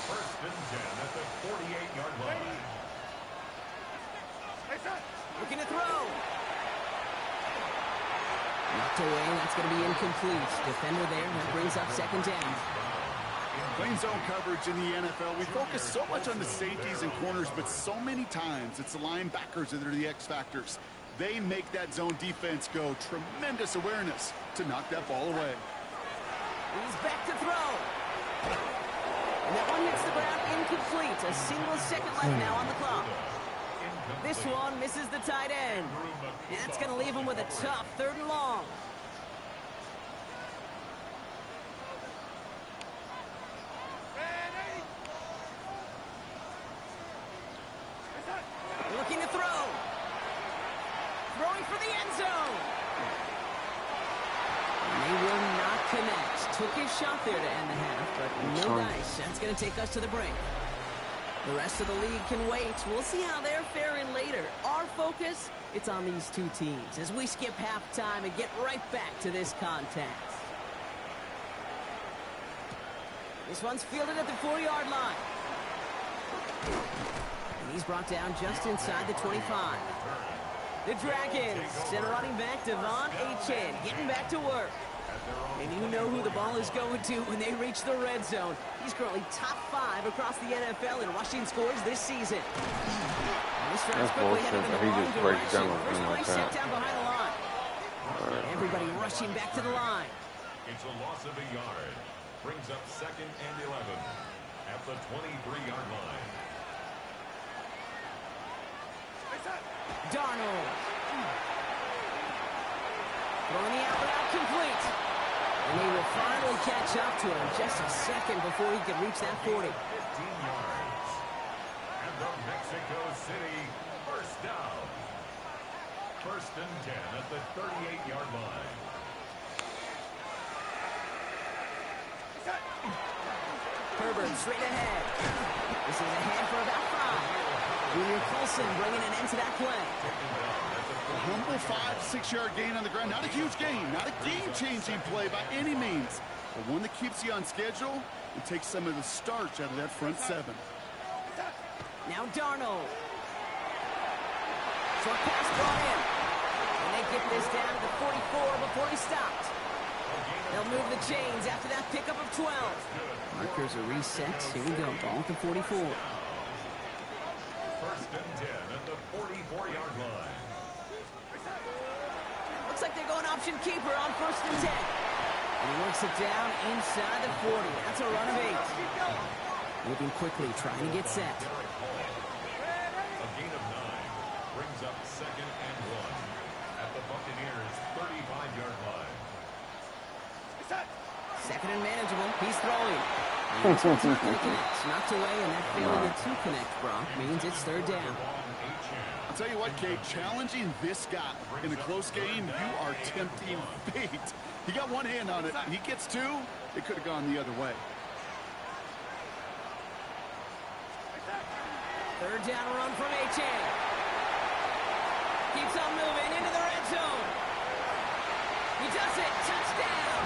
1st and 10 at the 48-yard line. Looking to throw. Knocked away, that's going to be incomplete. Defender there, that brings up 2nd down. Playing zone coverage in the NFL, we focus so much on the safeties and corners, but so many times it's the linebackers that are the X factors. They make that zone defense go. Tremendous awareness to knock that ball away. He's back to throw. And that one hits the ground incomplete. A single second left now on the clock. This one misses the tight end. And that's going to leave him with a tough 3rd and long. Looking to throw. Throwing for the end zone. And they will not connect. Took his shot there to end the half, but no dice. That's going to take us to the break. The rest of the league can wait. We'll see how they're faring later. Our focus, it's on these two teams as we skip halftime and get right back to this contest. This one's fielded at the 4-yard line. And he's brought down just inside the 25. The Dragons and running back Devon Achane getting back to work. And you know who the ball is going to when they reach the red zone. He's currently top 5 across the NFL in rushing scores this season. That's bullshit that he just breaks down with him like that. Down behind the line. Everybody rushing back to the line. It's a loss of a yard. Brings up 2nd and 11 at the 23-yard line. Darnold. Throwing the out complete. And he will finally catch up to him just a second before he can reach that 40. 15 yards. And the Mexico City first down. 1st and 10 at the 38-yard line. Herbert straight ahead. This is ahead for about 5. Junior Colson bringing an end to that play. A humble 5-6-yard gain on the ground. Not a huge gain, not a game-changing play by any means, but one that keeps you on schedule and takes some of the starch out of that front 7. Now Darnold. Short pass brought in. And they get this down to the 44 before he stopped. They'll move the chains after that pickup of 12. Markers are reset. Here we go. Ball at the 44. First and 10 at the 44-yard line. Looks like they're going option keeper on first and 10. And he works it down inside the 40. That's a run of 8. Moving quickly, trying to get set. A gain of 9 brings up second and 1 at the Buccaneers' 35-yard line. Second and manageable. He's throwing. And this one's not going to connect. Knocked away, and that failure to connect, Brock, means it's third down. I'll tell you what, Kate, challenging this guy in a close game, you are tempting fate. He got one hand on it. He gets 2. It could have gone the other way. Third down run from Achane. Keeps on moving into the red zone. He does it. Touchdown.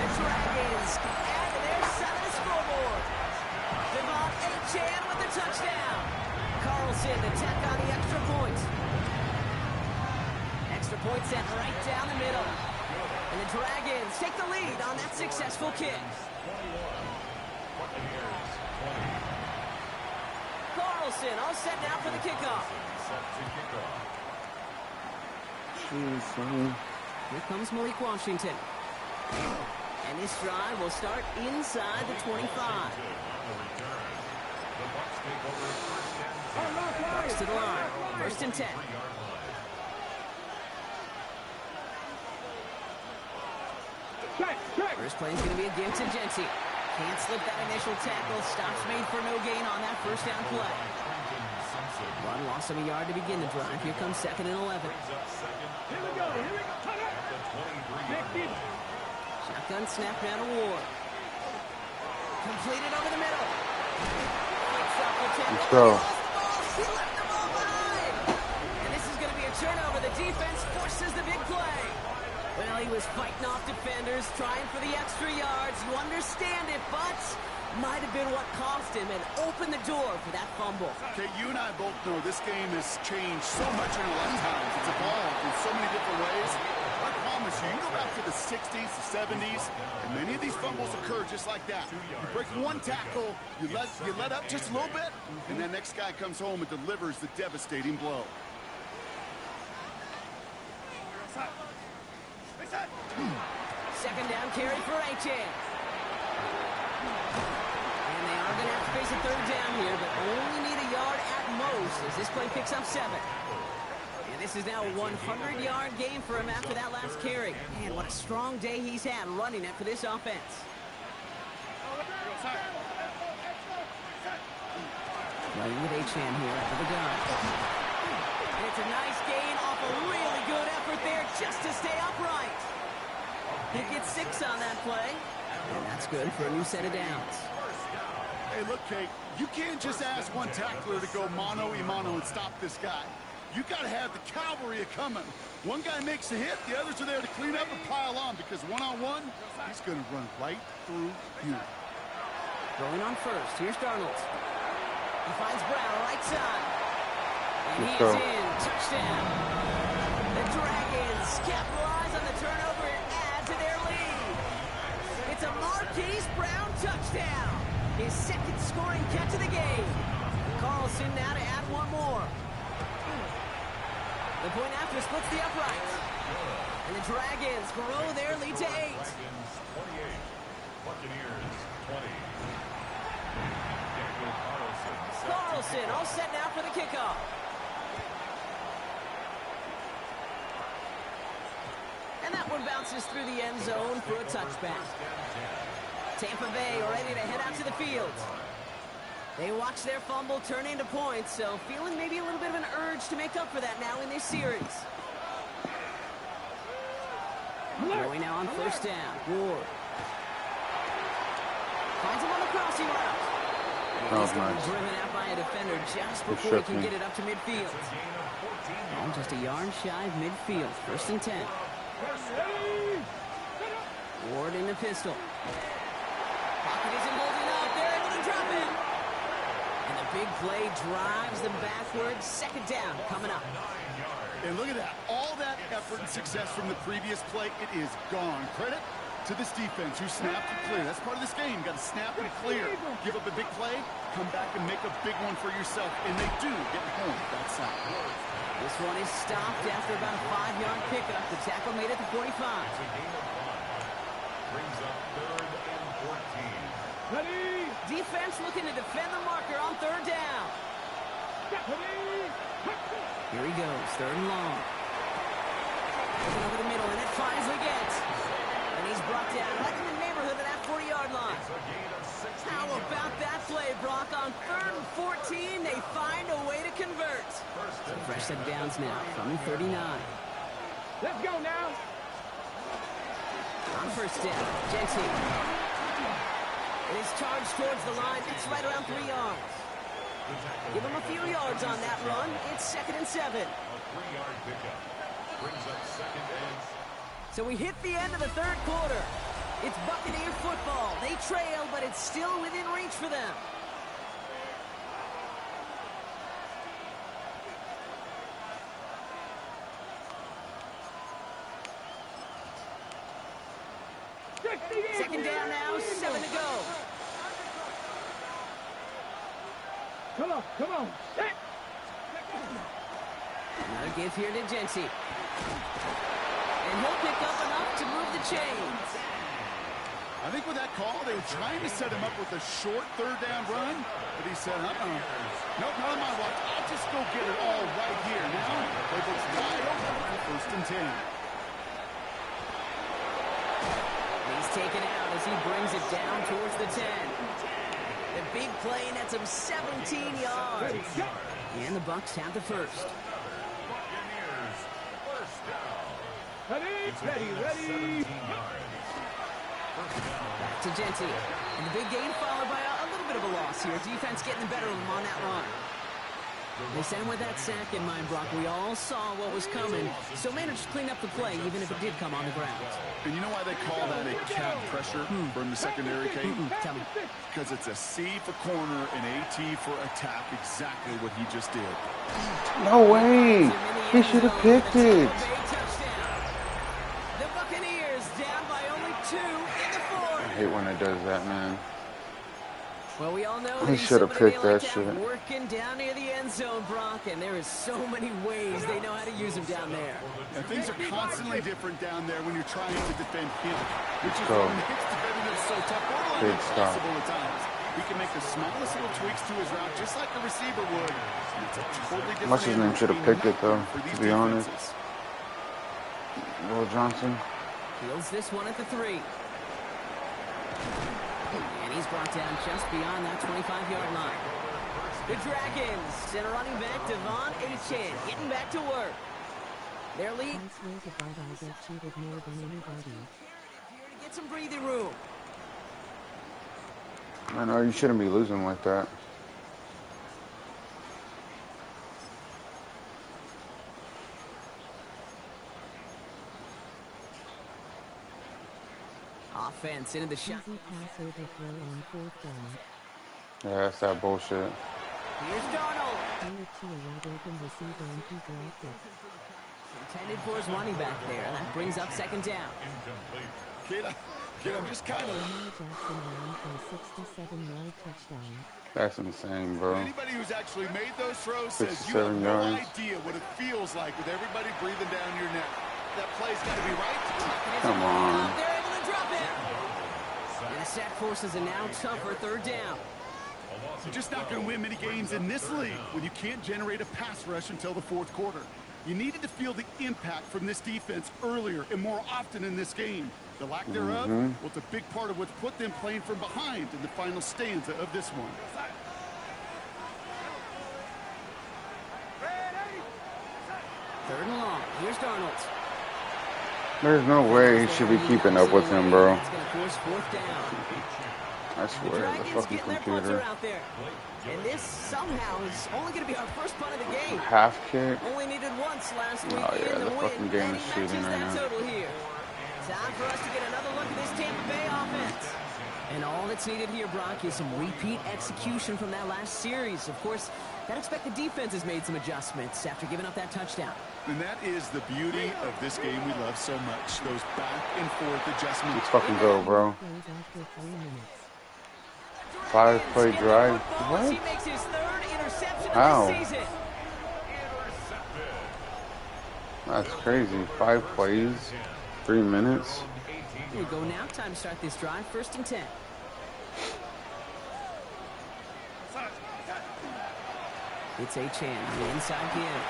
The Dragons add to their 7 scoreboard. Devon Achane with the touchdown. Carlson to tack on the extra point. Extra point set right down the middle. And the Dragons take the lead on that successful kick. Carlson all set now for the kickoff. Here comes Malik Washington. And this drive will start inside the 25. Bucks to the line. First and 10. First play is going to be against Genty. Can't slip that initial tackle. Stops made for no gain on that first down play. Run loss of a yard to begin the drive. Here comes second and 11. Here we go. Shotgun snap now to Ward. Completed over the middle. Let's go. He left the ball behind. And this is going to be a turnover. The defense forces the big play. Well, he was fighting off defenders, trying for the extra yards. You understand it, but might have been what cost him and opened the door for that fumble. Okay, you and I both know this game has changed so much in our lifetimes. It's evolved in so many different ways. I promise you, you go back to the 60s, the 70s, and many of these fumbles occur just like that. You break one tackle, you let up just a little bit, and the next guy comes home and delivers the devastating blow. Second down carry for Achane. And they are going to have to face a third down here, but only need a yard at most as this play picks up 7. And this is now a 100-yard game for him after that last carry. Man, what a strong day he's had running it for this offense. Running with Achane here after the gun. And it's a nice gain off a really good effort there just to stay upright. He gets 6 on that play. And that's good for a new set of downs. Hey, look, Kate, you can't just ask one tackler to go mano-a-mano and stop this guy. You got to have the cavalry coming. One guy makes a hit, the others are there to clean up and pile on, because one-on-one, he's going to run right through you. Going on first. Here's Darnold. He finds Brown right side. And he is in. Touchdown. The Dragons capitalize on the turnover and add to their lead. It's a Marquise Brown touchdown. His second scoring catch of the game. Carlson now to add one more. The point after splits the uprights. And the Dragons grow their lead to 8. Dragons 28, Buccaneers 20. Carlson all set now for the kickoff. And that one bounces through the end zone for a touchback. Tampa Bay ready to head out to the field. They watch their fumble turn into points, so feeling maybe a little bit of an urge to make up for that now in this series. Going now on first down. Ward finds crossing route. That was He's got nice. driven out by a defender just Good before he shot, can man. get it up to midfield. Oh, just a yard shy of midfield. 1st and 10. Ward in the pistol. Pocket isn't holding up. They're able to drop it. And the big play drives them backwards. 2nd down coming up. And look at that. All that effort and success from the previous play, it is gone. Credit to this defense who snapped and clear. That's part of this game. You got to snap and clear. Give up a big play, come back and make a big one for yourself. And they do get home that side. This one is stopped after about a 5-yard pickup. The tackle made it to 45. Brings up 3rd and 14. Defense looking to defend the marker on 3rd down. Here he goes, 3rd and long. Looking over the middle, and it finds Leggett. And he's brought down right in the neighborhood of that 40-yard line. How about that play, Brock? On 3rd and 14, they find a way to convert. So fresh set of downs now from the 39. Let's go now. On 1st down, Jensen. It is charged towards the line. It's right around 3 yards. Give him a few yards on that run. It's 2nd and 7. A 3-yard pickup. Brings up 2nd and. So we hit the end of the 3rd quarter. It's Buccaneer football. They trail, but it's still within reach for them. Second down now, 7 to go. Come on, come on. Hey. Another give here to Jensen. And he'll pick up enough to move the chains. I think with that call, they were trying to set him up with a short 3rd down run, but he said, nope, not on my watch. I'll just go get it all right here. Now, playbook's wide open for 1st and 10. He's taken out as he brings it down towards the 10. The big play nets him 17 yards. And the Bucs have the first. Buccaneers, 1st down. Ready. Back to Jensen. And the big gain followed by a little bit of a loss here. Defense getting the better of him on that run. They sent him with that sack in mind, Brock. We all saw what was coming. So managed to clean up the play, even if it did come on the ground. And you know why they call that a cap pressure from the secondary, Kate? Tell me. Because it's a C for corner and AT for attack, exactly what he just did. No way. He should have picked it. The Buccaneers down by only 2 in the 4th. I hate when it does that, man. Well, we all know He that should have somebody picked they like that to have shit. working down near the end zone, Brock, and there is so many ways they know how to use him down there. And things are constantly different down there when you're trying to defend him, which is Go. what makes defending him so tough, borderline Big stop. impossible at times. He can make the smallest little tweaks to his route, just like a receiver would. And it's a totally different What's his name animal should have being picked it, though, for these to be honest. defenses. Will Johnson. Fields this one at the 3. And he's brought down just beyond that 25-yard line. The Dragons send a running back, Devon Achan, getting back to work. Their lead Nice way to bite, I get cheated more than anybody. here to get some breathing room. I know you shouldn't be losing like that. Offense into the shot. Easy pass overthrow on 4th down. Yeah, that's that bullshit. Here's Darnold. Finger to a wide open receiver and he dropped it. Intended for his running back there. And that brings up 2nd down. Kid, I'm just kind of... Lamar Jackson ran for a 67-yard touchdown. That's insane, bro. Anybody who's actually made those throws says you 67 have no yards. idea what it feels like with everybody breathing down your neck. That play's got to be right. Come on. They're able to drop it. And the sack forces a now tougher 3rd down. You're just not going to win many games in this league when you can't generate a pass rush until the 4th quarter. You needed to feel the impact from this defense earlier and more often in this game. The lack thereof, well, it's a big part of what's put them playing from behind in the final stanza of this one. 3rd and long. Here's Darnold. There's no way he should be keeping up with him, bro. It's going to force 4th down. I swear, the fucking computer. Out there. And this somehow is only going to be our first punt of the game. Half kick. Only needed once last week. Oh yeah, the fucking game is cheating right now. Total here. Time for us to get another look at this Tampa Bay offense. And all that's needed here, Brock, is some repeat execution from that last series. Of course, that expected defense has made some adjustments after giving up that touchdown. And that is the beauty of this game we love so much. Those back and forth adjustments. Let's fucking go, bro. 5-play drive. What? How? That's crazy. 5 plays, 3 minutes. Here we go now. Time to start this drive. 1st and 10. It's A-Chan on the inside here.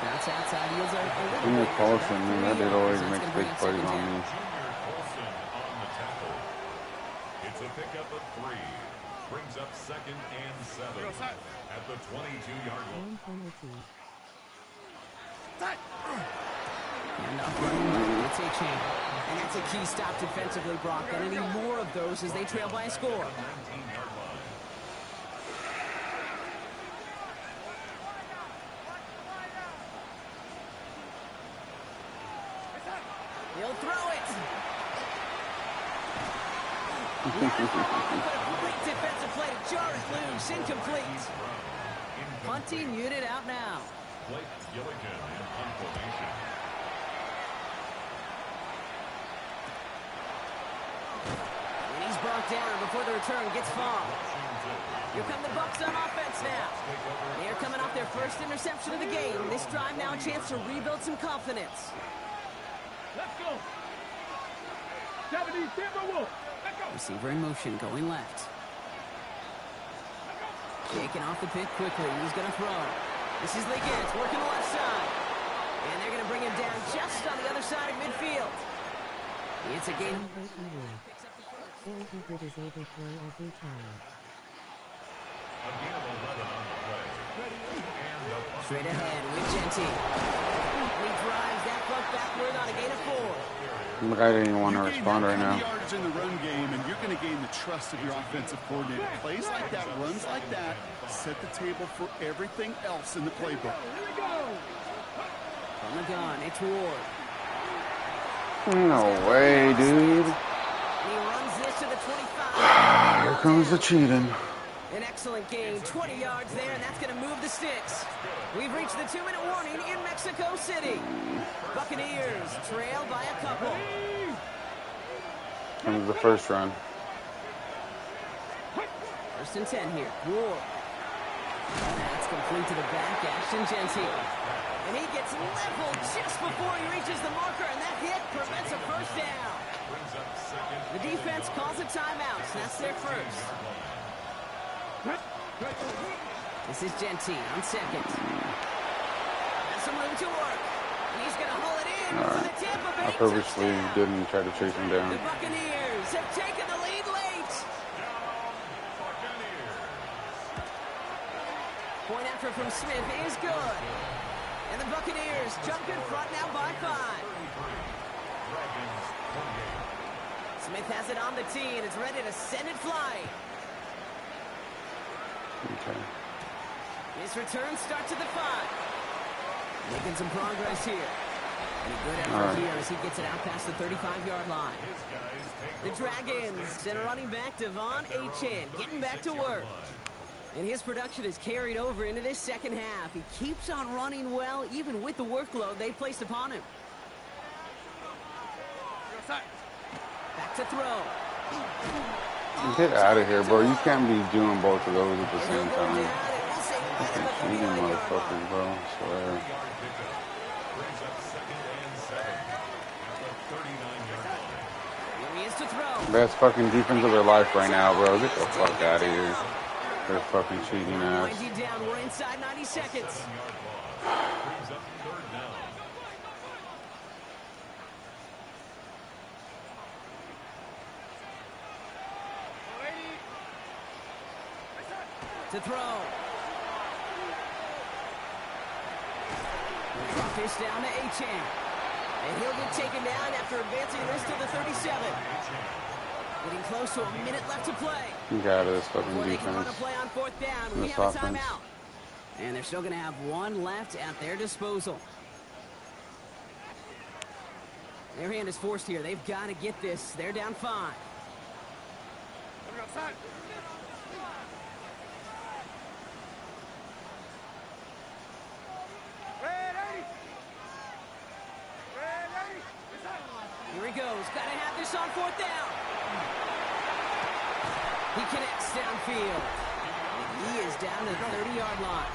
Bounce outside. Yields are a little bit. Paulson, man, that dude always makes big plays on me. It's a pickup of 3. Brings up 2nd and 7 at the 22-yard line. And up it's A-Chan. And that's a key stop defensively, Brock. And any more of those as they trail by a score. He'll throw it. Great defensive play to jar it loose. Incomplete. Punting unit out now. Blake Gilligan in punt formation. And he's brought down before the return gets far. Here come the Bucs on offense now. They're coming off their first interception of the game. This drive now a chance to rebuild some confidence. Let's go. 70 Timberwolves. Let's go. Receiver in motion, going left. Shaking off the pit quickly. He's going to throw. This is Liggins working the left side. And they're going to bring him down just on the other side of midfield. It's a game. All he did is overthrow every time. Straight ahead with Genty. He drives that puck backward on a gain of 4. Look, I didn't even want to respond right now. Yards in the run game, and you're going to gain the trust of your offensive coordinator. Plays like that, runs like that, set the table for everything else in the playbook. From the gun, it's Ward. No way, dude. He runs this to the 25. Here comes the cheating. An excellent gain, 20 yards there, and that's going to move the sticks. We've reached the 2-minute warning in Mexico City. Buccaneers trail by a couple. Comes the first run. 1st and 10 here. Ward. That's complete to the back. Ashton Genty. And he gets leveled just before he reaches the marker, and that hit prevents a first down. The defense calls a timeout, so that's their first. This is Genty on 2nd. Has some room to work. And he's going to haul it in for the Tampa Bay I purposely touchdown. didn't try to chase him down. The Buccaneers have taken the lead late. Point after from Smith is good. And the Buccaneers jump in front now by 5. Smith has it on the tee and is ready to send it flying. Okay. His return starts at the 5. Making some progress here. And a good effort here as he gets it out past the 35-yard line. The Dragons send a running back, Devon A-Chan, getting back to work. And his production is carried over into this second half. He keeps on running well, even with the workload they placed upon him. Back to throw. Get out of here, bro. You can't be doing both of those at the same time. Fucking cheating motherfuckers, bro. I swear. Here he is to throw. Best fucking defense of their life right now, bro. Get the fuck out of here. They're fucking cheating ass. Wind you down. We're inside 90 seconds. To throw. Drop this down to A-Chan. And he'll get taken down after advancing this to the 37. Getting close to a minute left to play. You got this fucking Before they can run a defense. play on fourth down, we This have a offense. timeout. And they're still going to have one left at their disposal. Their hand is forced here. They've got to get this. They're down 5. Here he goes. Got to have this on fourth down. He connects downfield. And he is down to the 30-yard line.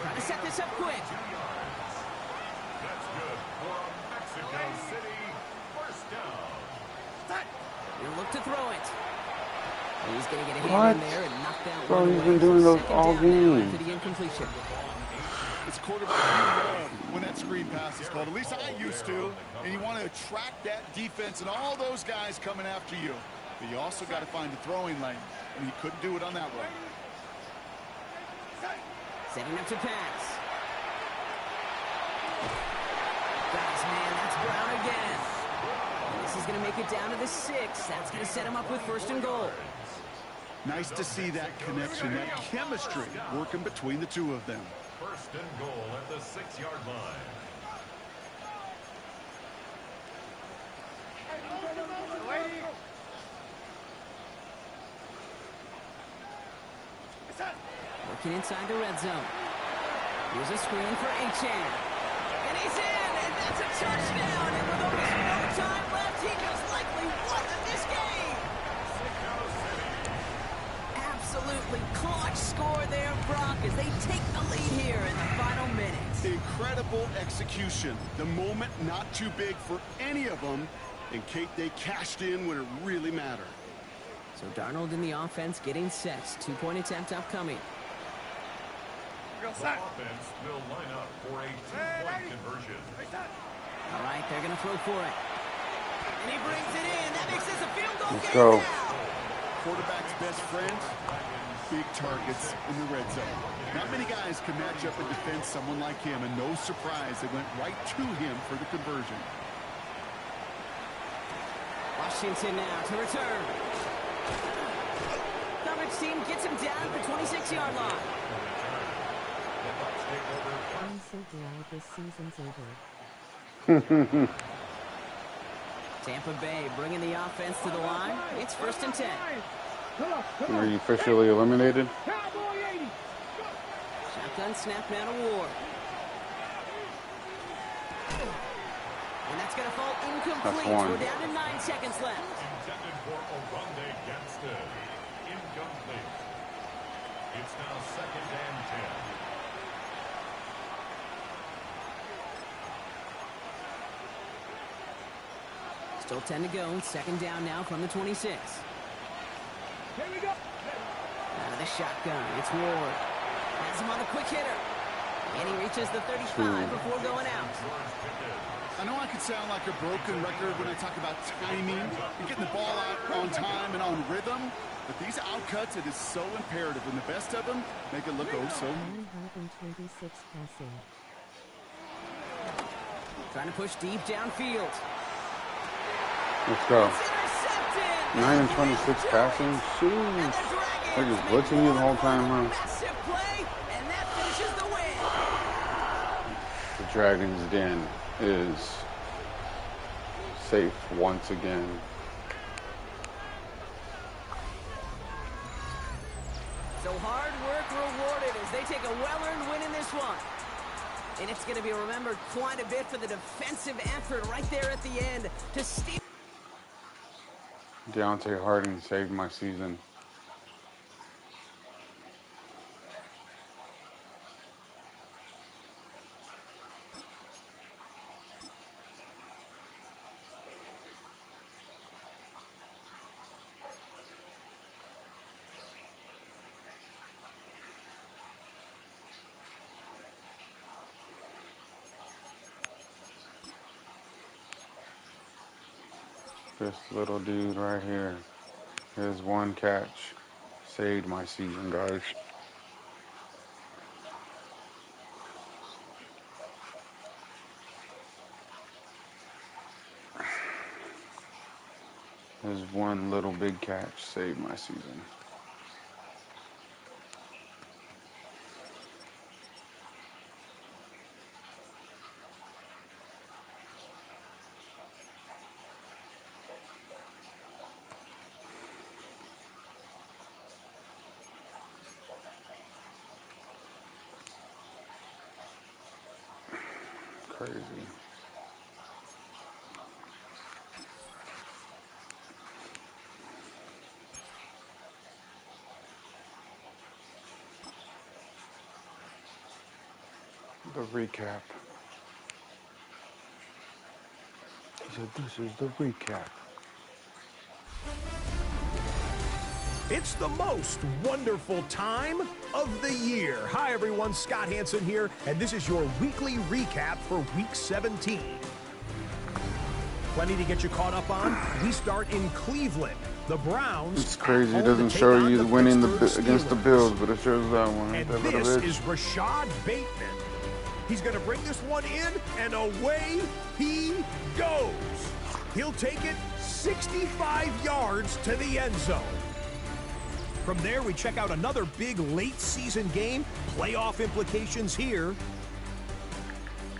Trying to set this up quick. That's good for a Mexico City first down. He'll look to throw it. And he's going to get a What? hand in there and knock that Bro, one he's away. been doing those Second all down now game. after the incompletion. It's quarterback you love when that screen pass is called. At least I used to. And you want to attract that defense and all those guys coming after you. But you also got to find the throwing lane. And he couldn't do it on that one. Setting up to pass. Guys, man, that's Brown again. And this is going to make it down to the 6. That's going to set him up with first and goal. Nice to see that connection, that chemistry working between the two of them. First and goal at the 6-yard line. Working inside the red zone. Here's a screen for Achan. And he's in, and that's a touchdown. And with almost no time left, he just likely won this game. Absolutely clutch score there, Brock, as they take the lead here in the final minutes. Incredible execution. The moment not too big for any of them. And Kate, they cashed in when it really mattered. So Darnold in the offense getting set. 2-point attempt upcoming. The offense will line up for a 2-point conversion. All right, they're going to throw for it. And he brings it in. That makes this a field goal Let's game go. now. Quarterback's best friend, big targets in the red zone. Not many guys can match up and defend someone like him, and no surprise, they went right to him for the conversion. Washington now to return. Coverage team gets him down at the 26-yard line. I'm so glad this season's over. Tampa Bay bringing the offense to the line. It's first and 10. Are you officially eliminated? Shotgun snap now to Ward. And that's going to fall incomplete. That's one. We're down to 9 seconds left. Intended for Oronde Gadsden. Incomplete. It's now second and 10. Still 10 to go. Second down now from the 26. Here we go. Out of the shotgun. It's Ward. Has him on the quick hitter. And he reaches the 35 before going out. I know I could sound like a broken record when I talk about timing and getting the ball out on time and on rhythm, but these outcuts, it is so imperative, and the best of them make it look oh so. 926 passing. Trying to push deep downfield. Let's go. It's intercepted. 9 and 26 passing. And Jeez. the Dragons They're just blitzing you the whole time, huh? Massive play, and that finishes the win. The Dragon's Den is safe once again. So hard work rewarded as they take a well-earned win in this one. And it's going to be remembered quite a bit for the defensive effort right there at the end to steal. Deontay Harding saved my season. This little dude right here, his one catch saved my season, guys. His one little big catch saved my season. Crazy. The recap. He said, this is the recap. It's the most wonderful time of the year. Hi, everyone. Scott Hansen here, and this is your weekly recap for Week 17. Plenty to get you caught up on. We start in Cleveland. The Browns. It's crazy. It doesn't show you winning against the Bills, but it shows that one. And this is Rashad Bateman. He's going to bring this one in, and away he goes. He'll take it 65 yards to the end zone. From there, we check out another big late-season game. Playoff implications here.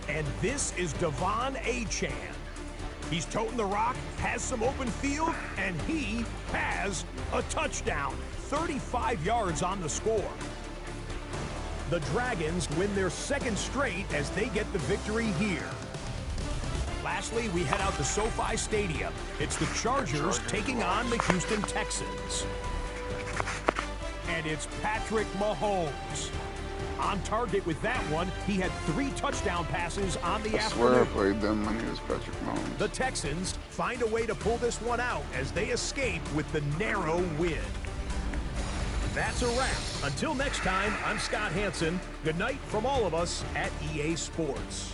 And this is Devon Achane. He's toting the rock, has some open field, and he has a touchdown. 35 yards on the score. The Dragons win their second straight as they get the victory here. Lastly, we head out to SoFi Stadium. It's the Chargers taking on the Houston Texans. And it's Patrick Mahomes. On target with that one, he had 3 touchdown passes on the afternoon. I swear I played them when he was Patrick Mahomes. The Texans find a way to pull this one out as they escape with the narrow win. That's a wrap. Until next time, I'm Scott Hansen. Good night from all of us at EA Sports.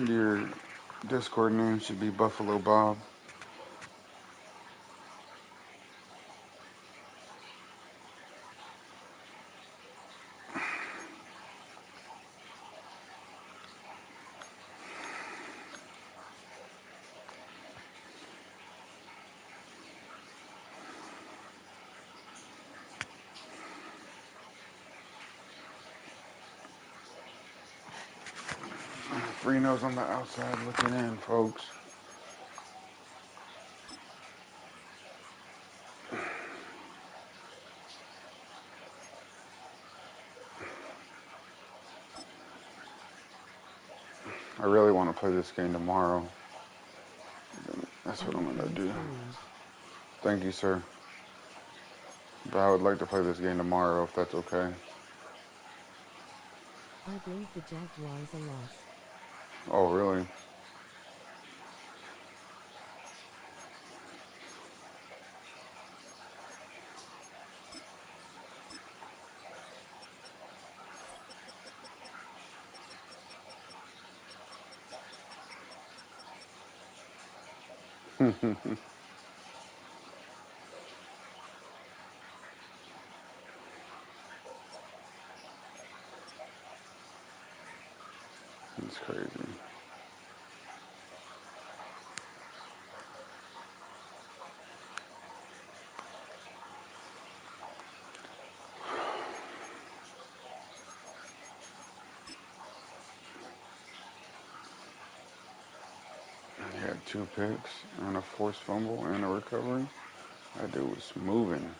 Your Discord name should be Buffalo Bob. Reno's on the outside looking in, folks. I really want to play this game tomorrow. That's what I'm going to do. Thank you, sir. But I would like to play this game tomorrow, if that's okay. I believe the Jaguars a loss. Oh, really? It's crazy. He had 2 picks and a forced fumble and a recovery. That dude was moving.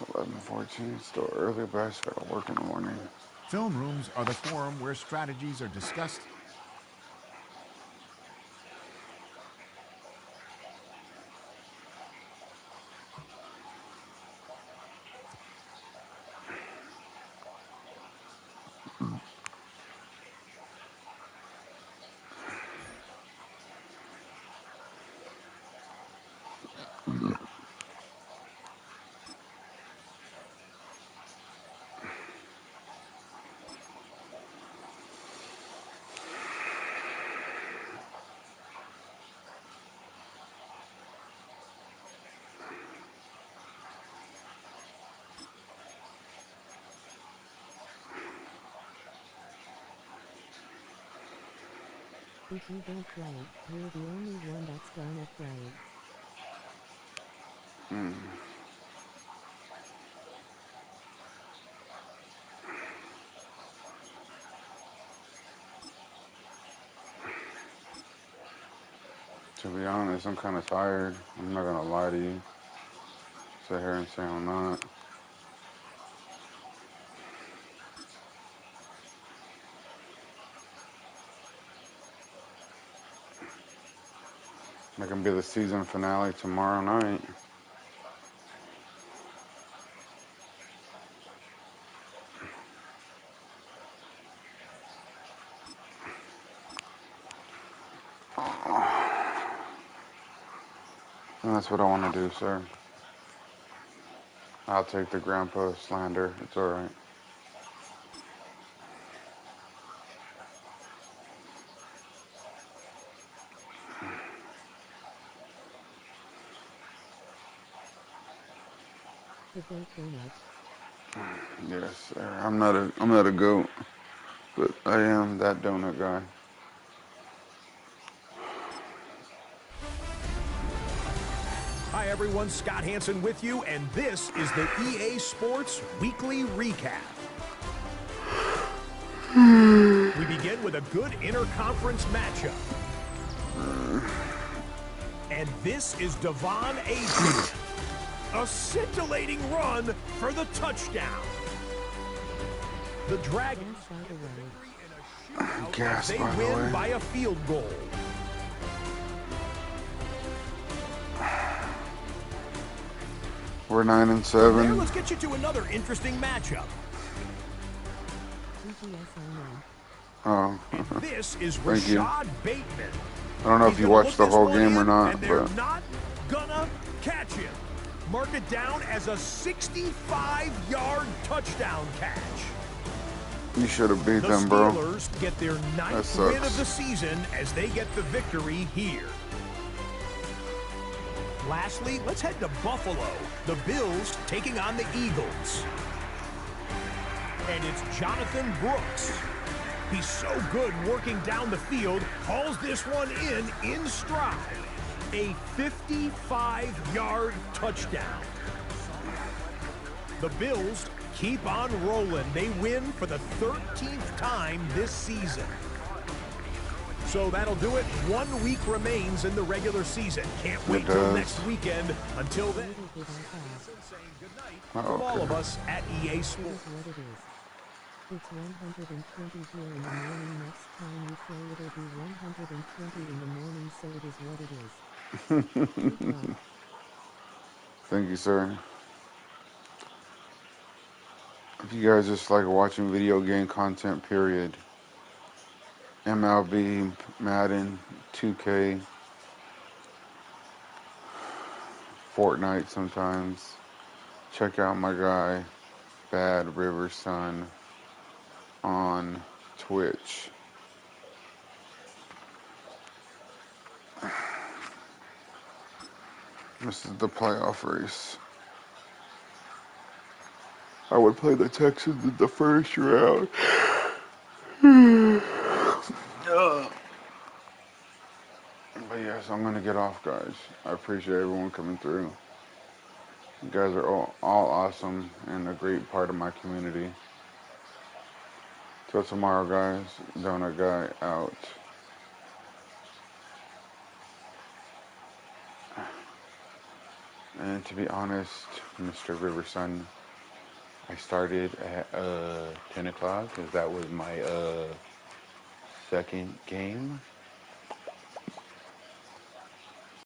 It's 11:14, still early, but I just gotta work in the morning. Film rooms are the forum where strategies are discussed. If you don't play, you're the only one that's gonna play. To be honest, I'm kind of tired. I'm not gonna lie to you. Sit here and say I'm not. It can be the season finale tomorrow night. And that's what I want to do, sir. I'll take the grandpa slander. It's alright. The goat donut. Yes, sir. I'm not a goat, but I am that donut guy. Hi, everyone. Scott Hansen with you, and this is the EA Sports Weekly Recap. We begin with a good interconference matchup. And this is Devon Adrian. A scintillating run for the touchdown. The Dragons Gas, they by the win way. by a field goal. We're 9 and There, 7. let's get you to another interesting matchup. Oh, And this is Thank you. Rashad Bateman. I don't know if He's you gonna watched look the this whole one game or in, not, and they're but not gonna catch him. Mark it down as a 65-yard touchdown catch. you should have beat The them, bro. Steelers get their That 9th win of sucks. the season as they get the victory here. Lastly, let's head to Buffalo. The Bills taking on the Eagles. And it's Jonathan Brooks. He's so good working down the field, hauls this one in stride. A 55-yard touchdown. The Bills keep on rolling. They win for the 13th time this season. So that'll do it. 1 week remains in the regular season. Can't wait till next weekend. Until then, saying goodnight from all of us at EA Sports. It's 120 here in the morning. Next time you play it'll be 120 in the morning, so it is what it is. Thank you, sir. If you guys just like watching video game content, period, MLB, Madden, 2K, Fortnite sometimes, check out my guy, Bad River Sun, on Twitch. This is the playoff race. I would play the Texans in the first round. But yes, I'm gonna get off, guys. I appreciate everyone coming through. You guys are all awesome and a great part of my community. Till tomorrow, guys. Donut Guy out. And to be honest, Mr. Riverson, I started at 10 o'clock because that was my second game.